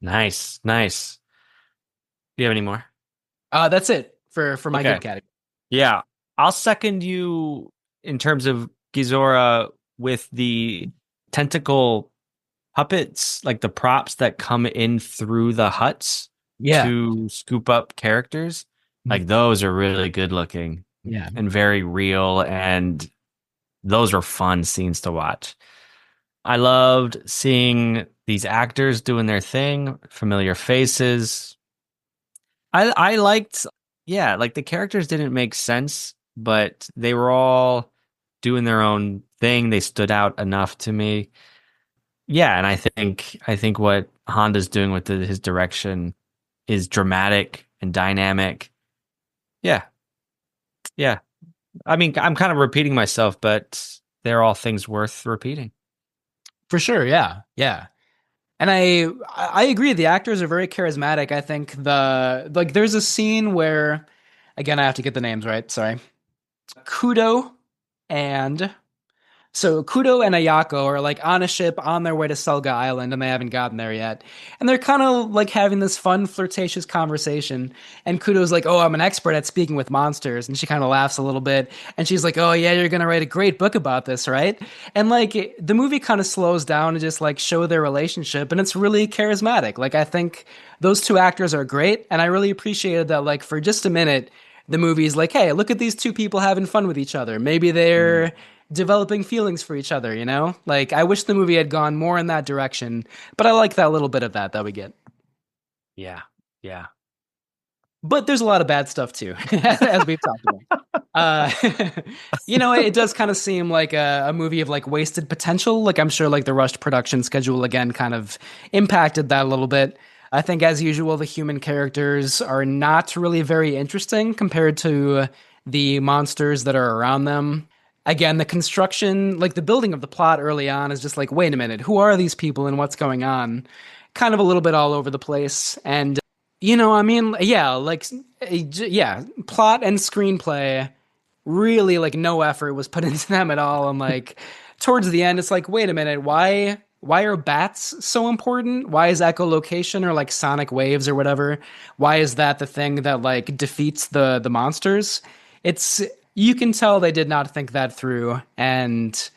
Nice. Do you have any more? That's it for my good category. Yeah, I'll second you in terms of Gizora with the tentacle puppets, like the props that come in through the huts to scoop up characters. Like those are really good looking, and very real, and those are fun scenes to watch. I loved seeing these actors doing their thing, familiar faces. I liked, like the characters didn't make sense, but they were all doing their own thing. They stood out enough to me. Yeah, and I think what Honda's doing with his direction is dramatic and dynamic. Yeah. I mean, I'm kind of repeating myself, but they're all things worth repeating. For sure, yeah. And I agree. The actors are very charismatic. I think there's a scene where, again, I have to get the names right. Sorry, Kudo and Ayako are like on a ship on their way to Selga Island, and they haven't gotten there yet. And they're kind of like having this fun, flirtatious conversation. And Kudo's like, "Oh, I'm an expert at speaking with monsters." And she kind of laughs a little bit. And she's like, "Oh, yeah, you're going to write a great book about this, right?" And like the movie kind of slows down to just like show their relationship. And it's really charismatic. Like, I think those two actors are great. And I really appreciated that, like, for just a minute, the movie's like, hey, look at these two people having fun with each other. Maybe they're developing feelings for each other, Like, I wish the movie had gone more in that direction, but I like that little bit of that we get. Yeah. But there's a lot of bad stuff too, as we've talked about. It does kind of seem like a movie of like wasted potential. Like, I'm sure like the rushed production schedule again kind of impacted that a little bit. I think, as usual, the human characters are not really very interesting compared to the monsters that are around them. Again, the construction, like the building of the plot early on is just like, wait a minute, who are these people and what's going on? Kind of a little bit all over the place. And, plot and screenplay, really like no effort was put into them at all. And like towards the end, it's like, wait a minute, why are bats so important? Why is echolocation or like sonic waves or whatever? Why is that the thing that like defeats the monsters? You can tell they did not think that through, and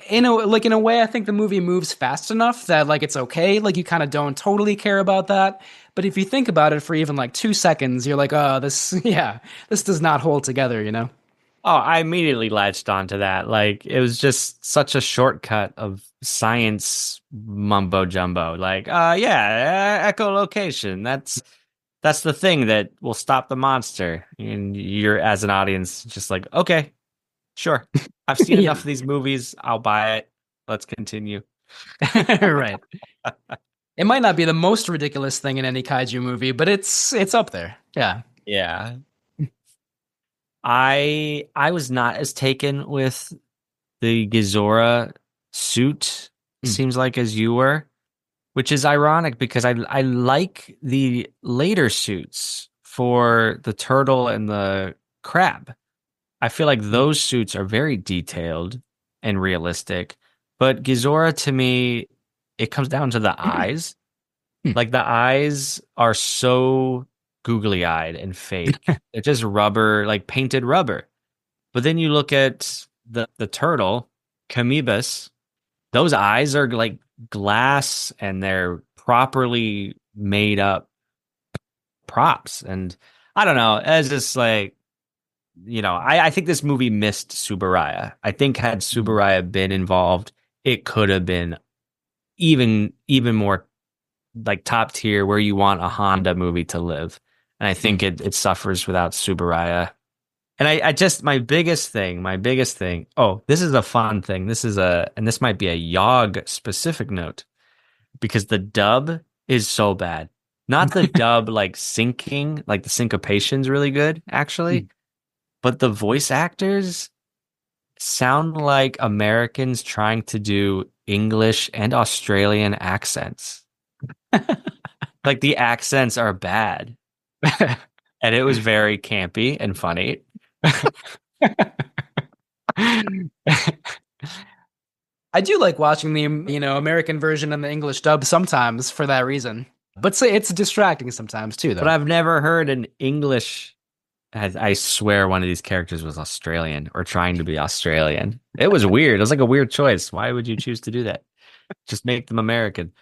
in a way, I think the movie moves fast enough that like it's okay. Like, you kind of don't totally care about that, but if you think about it for even like 2 seconds, you're like, oh, this does not hold together, Oh, I immediately latched onto that. Like it was just such a shortcut of science mumbo jumbo. Like, yeah, echolocation. That's the thing that will stop the monster. And you're as an audience just like, okay, sure. I've seen enough Yeah. of these movies. I'll buy it. Let's continue. Right. It might not be the most ridiculous thing in any kaiju movie, but it's up there. Yeah. Yeah. I was not as taken with the Gizora suit, Mm. seems like, as you were, which is ironic because I like the later suits for the turtle and the crab. I feel like those suits are very detailed and realistic, but Gizora to me, it comes down to the eyes. Hmm. Like the eyes are so googly eyed and fake. They're just rubber, like painted rubber. But then you look at the turtle, Camebus, those eyes are like glass and they're properly made up props. And I don't know, it's just like, I think this movie missed Subaraya. I think had Subaraya been involved, it could have been even more like top tier where you want a Honda movie to live. And I think it suffers without Subaraya. And I just my biggest thing. Oh, this is a fun thing. And this might be a Yog specific note because the dub is so bad. Not the dub like syncing, like the syncopation's really good, actually, but the voice actors sound like Americans trying to do English and Australian accents. Like the accents are bad. And it was very campy and funny. I do like watching the, American version and the English dub sometimes for that reason. But say it's distracting sometimes too, But though. I've never heard an English. I swear one of these characters was Australian or trying to be Australian. It was weird. It was like a weird choice. Why would you choose to do that? Just make them American.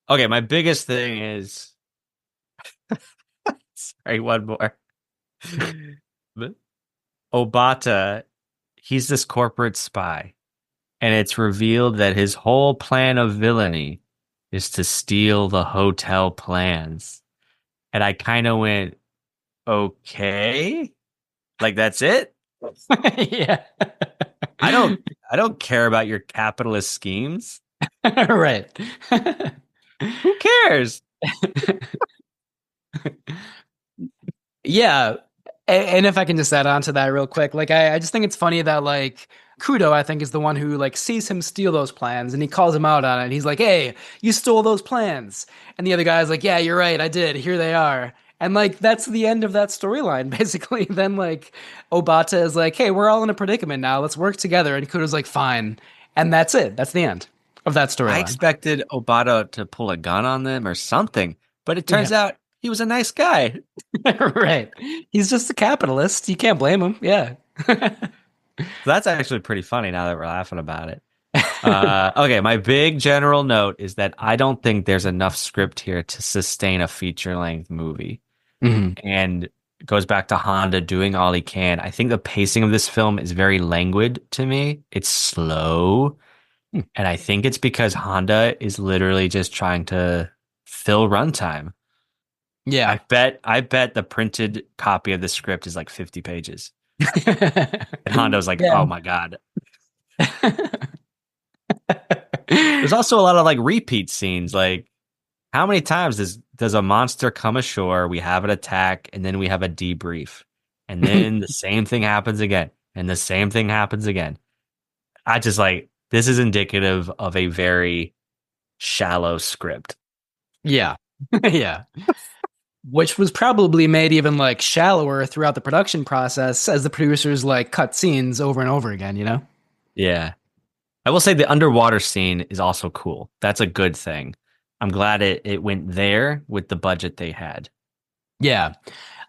Okay, my biggest thing is sorry, one more. Obata, he's this corporate spy, and it's revealed that his whole plan of villainy is to steal the hotel plans. And I kind of went, okay, like that's it. Yeah. I don't care about your capitalist schemes. Right. Who cares? Yeah. And if I can just add on to that real quick, like I just think it's funny that like Kudo, I think, is the one who like sees him steal those plans and he calls him out on it. He's like, "Hey, you stole those plans." And the other guy's like, "Yeah, you're right, I did. Here they are." And like that's the end of that storyline, basically. Then like Obata is like, "Hey, we're all in a predicament now. Let's work together." And Kudo's like, "Fine." And that's it. That's the end of that I storyline. expected Obata to pull a gun on them or something, but it turns Yeah. out he was a nice guy. Right. He's just a capitalist. You can't blame him. Yeah. So that's actually pretty funny now that we're laughing about it. Okay, my big general note is that I don't think there's enough script here to sustain a feature-length movie. Mhm. And it goes back to Honda doing all he can. I think the pacing of this film is very languid to me. It's slow. And I think it's because Honda is literally just trying to fill runtime. Yeah. I bet the printed copy of the script is like 50 pages. And Honda's like, Yeah. oh my God. There's also a lot of like repeat scenes. Like, how many times does a monster come ashore? We have an attack, and then we have a debrief, and then the same thing happens again, and the same thing happens again. I just like this is indicative of a very shallow script. Yeah. Yeah. Which was probably made even like shallower throughout the production process as the producers like cut scenes over and over again, you know? Yeah. I will say the underwater scene is also cool. That's a good thing. I'm glad it went there with the budget they had. Yeah.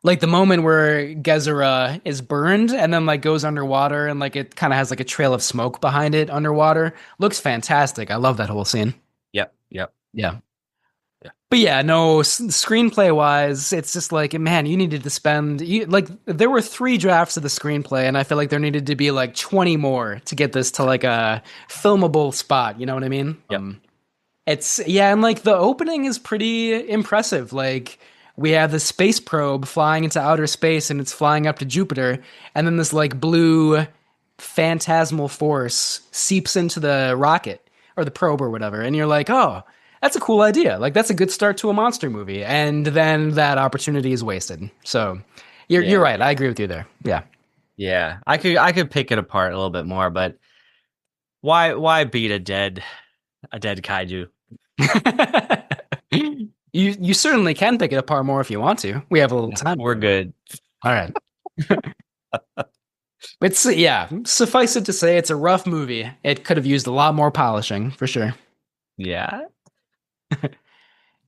Like the moment where Gezira is burned and then like goes underwater and like it kind of has like a trail of smoke behind it underwater. Looks fantastic. I love that whole scene. Yep. Yep. Yeah. But yeah, no, screenplay wise, it's just like, man, you needed to like, there were 3 drafts of the screenplay, and I feel like there needed to be like 20 more to get this to like a filmable spot. You know what I mean? Yep. Yeah, and like the opening is pretty impressive. Like, we have the space probe flying into outer space and it's flying up to Jupiter, and then this like blue phantasmal force seeps into the rocket or the probe or whatever, and you're like, oh, that's a cool idea. Like, that's a good start to a monster movie, and then that opportunity is wasted. So you're right. I agree with you there. Yeah. Yeah. I could pick it apart a little bit more, but why beat a dead kaiju? You certainly can pick it apart more if you want to. We have a little time. We're good. All right. Suffice it to say, it's a rough movie. It could have used a lot more polishing, for sure. Yeah.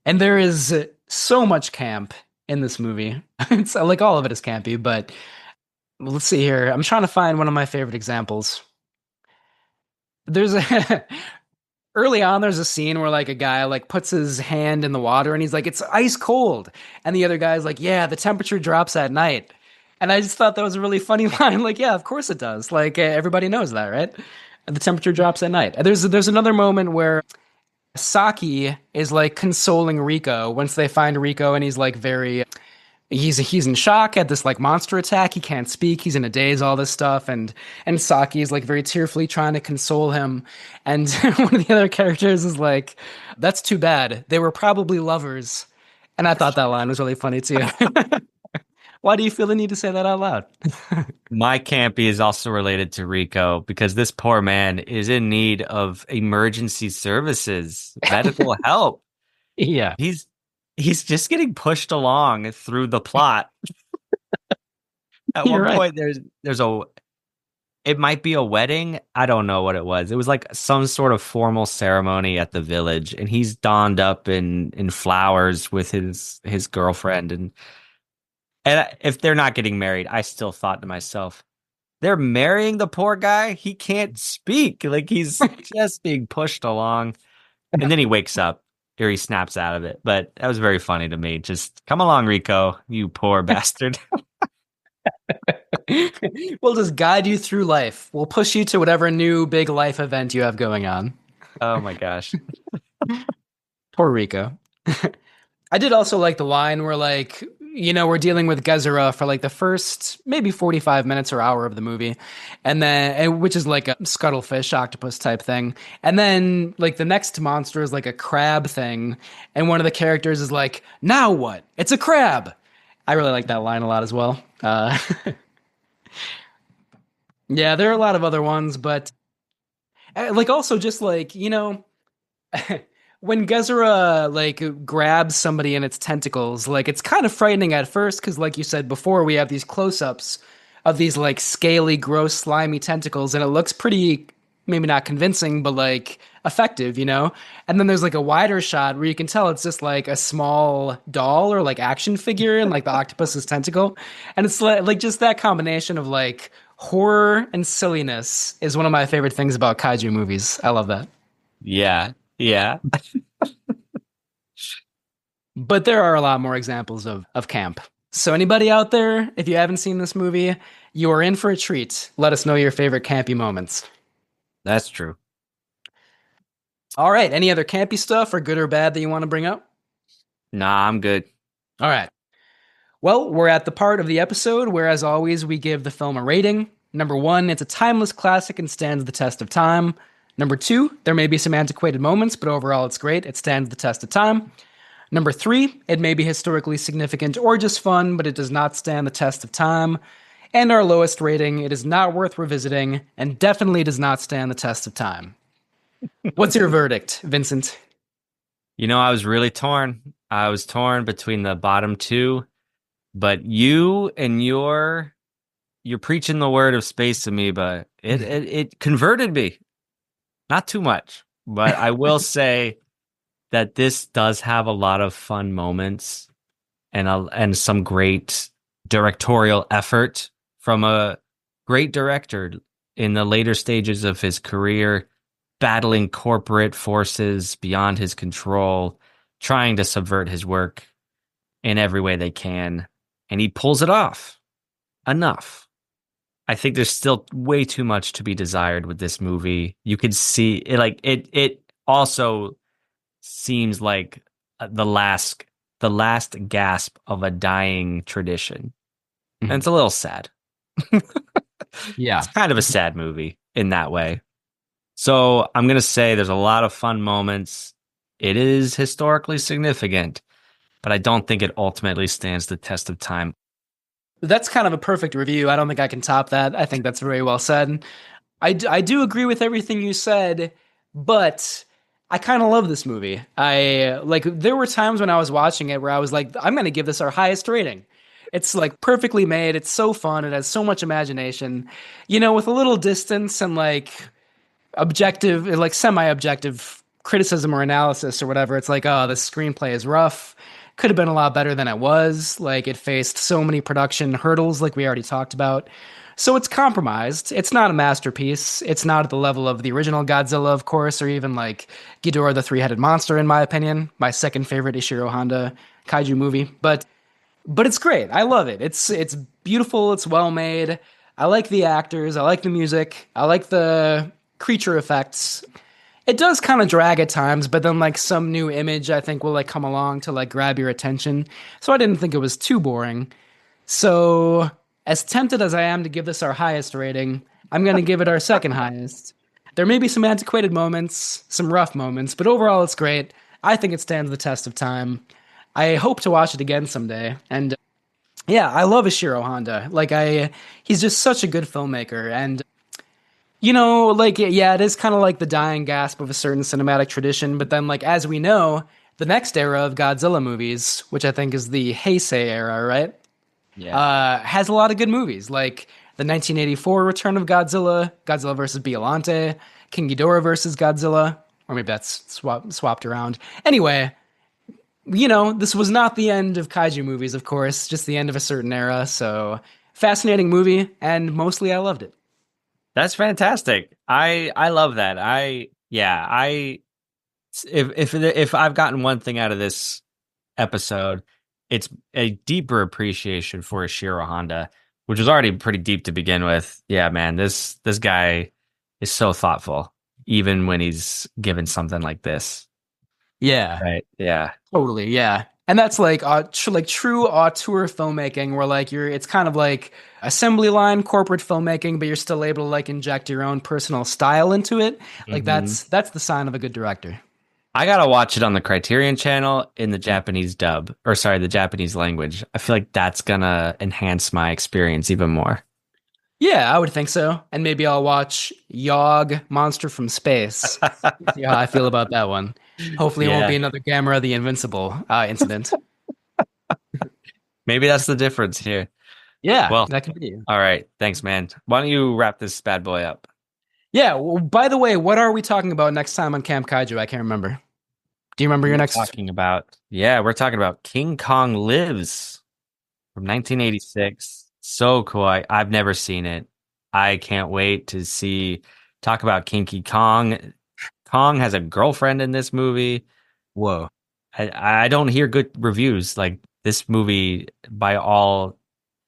And there is so much camp in this movie. It's like all of it is campy, but let's see here. I'm trying to find one of my favorite examples. There's early on, there's a scene where like a guy like puts his hand in the water and he's like, it's ice cold. And the other guy's like, yeah, the temperature drops at night. And I just thought that was a really funny line. Like, yeah, of course it does. Like, everybody knows that, right? The temperature drops at night. And there's another moment where Saki is like consoling Rico once they find Rico, and he's like he's in shock at this like monster attack. He can't speak. He's in a daze, all this stuff. And Saki is like very tearfully trying to console him. And one of the other characters is like, that's too bad. They were probably lovers. And I thought that line was really funny too. Why do you feel the need to say that out loud? My campy is also related to Rico because this poor man is in need of emergency services, medical help. Yeah. He's just getting pushed along through the plot. At one point, it might be a wedding. I don't know what it was. It was like some sort of formal ceremony at the village, and he's donned up in flowers with his girlfriend. And if they're not getting married, I still thought to myself, they're marrying the poor guy. He can't speak. Like, he's just being pushed along. And then he wakes up. Or he snaps out of it. But that was very funny to me. Just come along, Rico, you poor bastard. We'll just guide you through life. We'll push you to whatever new big life event you have going on. Oh my gosh. Poor Rico. I did also like the line where, like, you know, we're dealing with Gezira for like the first maybe 45 minutes or hour of the movie, and then which is like a scuttlefish octopus type thing, and then like the next monster is like a crab thing, and one of the characters is like, now what? It's a crab. I really like that line a lot as well. Yeah, there are a lot of other ones, but like also just like, you know, when Gezira like grabs somebody in its tentacles, like it's kind of frightening at first because, like you said before, we have these close-ups of these like scaly, gross, slimy tentacles, and it looks pretty, maybe not convincing, but like effective, you know? And then there's like a wider shot where you can tell it's just like a small doll or like action figure and like the octopus's tentacle. And it's like just that combination of like horror and silliness is one of my favorite things about kaiju movies. I love that. Yeah. Yeah. But there are a lot more examples of camp. So anybody out there, if you haven't seen this movie, you are in for a treat. Let us know your favorite campy moments. That's true. All right. Any other campy stuff or good or bad that you want to bring up? Nah, I'm good. All right. Well, we're at the part of the episode where, as always, we give the film a rating. Number 1, it's a timeless classic and stands the test of time. Number 2, there may be some antiquated moments, but overall it's great. It stands the test of time. Number 3, it may be historically significant or just fun, but it does not stand the test of time. And our lowest rating, it is not worth revisiting and definitely does not stand the test of time. What's your verdict, Vincent? You know, I was really torn. I was torn between the bottom 2, but you're preaching the word of Space Amoeba. It converted me. Not too much, but I will say that this does have a lot of fun moments and some great directorial effort from a great director in the later stages of his career, battling corporate forces beyond his control, trying to subvert his work in every way they can, and he pulls it off. Enough. I think there's still way too much to be desired with this movie. You could see it, like it also seems like the last gasp of a dying tradition. And it's a little sad. Yeah. It's kind of a sad movie in that way. So I'm going to say there's a lot of fun moments. It is historically significant, but I don't think it ultimately stands the test of time. That's kind of a perfect review. I don't think I can top that. I think that's very well said. I do agree with everything you said, but I kind of love this movie. There were times when I was watching it where I was like, I'm going to give this our highest rating. It's like perfectly made. It's so fun. It has so much imagination, with a little distance and like objective, like semi-objective criticism or analysis or whatever. It's like, oh, the screenplay is rough. Could have been a lot better than it was. Like, it faced so many production hurdles, like we already talked about. So it's compromised. It's not a masterpiece. It's not at the level of the original Godzilla, of course, or even like Ghidorah the Three-Headed Monster, in my opinion. My second favorite Ishiro Honda kaiju movie. But it's great. I love it. It's beautiful. It's well made. I like the actors. I like the music. I like the creature effects. It does kind of drag at times, but then like some new image I think will like come along to like grab your attention. So I didn't think it was too boring. So as tempted as I am to give this our highest rating, I'm going to give it our second highest. There may be some antiquated moments, some rough moments, but overall it's great. I think it stands the test of time. I hope to watch it again someday. And yeah, I love Ishiro Honda. He's just such a good filmmaker. And it is kind of like the dying gasp of a certain cinematic tradition. But then, as we know, the next era of Godzilla movies, which I think is the Heisei era, right? Yeah. Has a lot of good movies, like the 1984 Return of Godzilla, Godzilla vs. Biollante, King Ghidorah vs. Godzilla, or maybe that's swapped around. Anyway, this was not the end of kaiju movies, of course, just the end of a certain era. So, fascinating movie, and mostly I loved it. That's fantastic. I love that. If I've gotten one thing out of this episode, it's a deeper appreciation for Ishiro Honda, which was already pretty deep to begin with. Yeah, man, this guy is so thoughtful, even when he's given something like this. Yeah. Right. Yeah. Totally. Yeah. And that's like true auteur filmmaking, where it's kind of like assembly line corporate filmmaking, but you're still able to inject your own personal style into it. That's the sign of a good director. I gotta watch it on the Criterion Channel in the Japanese the Japanese language. I feel like that's gonna enhance my experience even more. Yeah, I would think so. And maybe I'll watch Yog, Monster from Space. See how I feel about that one. Hopefully it won't be another Gamera the Invincible incident. Maybe that's the difference here. Yeah, well, that could be. All right. Thanks, man. Why don't you wrap this bad boy up? Yeah. Well, by the way, what are we talking about next time on Camp Kaiju? I can't remember. Do you remember your next? We're talking about King Kong Lives from 1986. So cool. I've never seen it. I can't wait to talk about Kinky Kong. Kong has a girlfriend in this movie. Whoa. I don't hear good reviews. Like, this movie, by all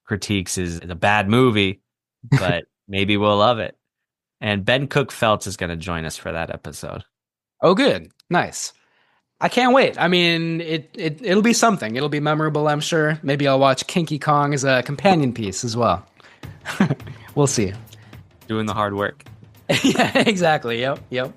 critiques, is a bad movie, but maybe we'll love it. And Ben Cook Feltz is going to join us for that episode. Oh, good. Nice. I can't wait. I mean, it'll be something. It'll be memorable, I'm sure. Maybe I'll watch Kinky Kong as a companion piece as well. We'll see. Doing the hard work. Yeah, exactly. Yep.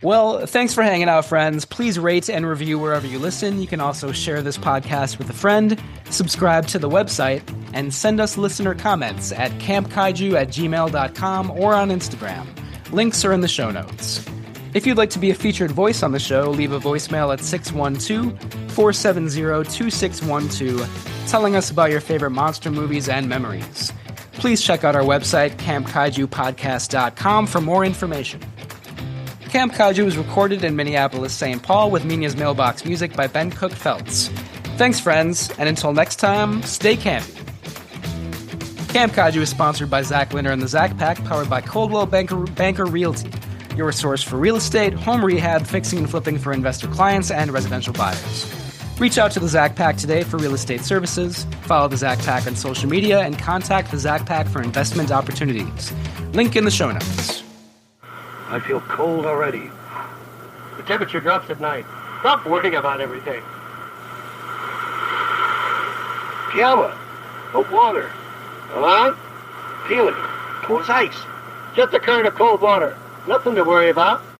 Well, thanks for hanging out, friends. Please rate and review wherever you listen. You can also share this podcast with a friend, subscribe to the website, and send us listener comments at campkaiju@gmail.com or on Instagram. Links are in the show notes. If you'd like to be a featured voice on the show, leave a voicemail at 612-470-2612, telling us about your favorite monster movies and memories. Please check out our website, campkaijupodcast.com, for more information. Camp Kaiju is recorded in Minneapolis, St. Paul, with Media's Mailbox music by Ben Cook Feltz. Thanks, friends, and until next time, stay campy. Camp Kaiju is sponsored by Zach Linner and the Zach Pack, powered by Coldwell Banker Realty. your source for real estate, home rehab, fixing and flipping for investor clients, and residential buyers. Reach out to the Zach Pack today for real estate services, follow the Zach Pack on social media, and contact the Zach Pack for investment opportunities. Link in the show notes. I feel cold already. The temperature drops at night. Stop worrying about everything. Pajama. No water. Come on. Feel it. Cold as ice. Just a current of cold water. Nothing to worry about.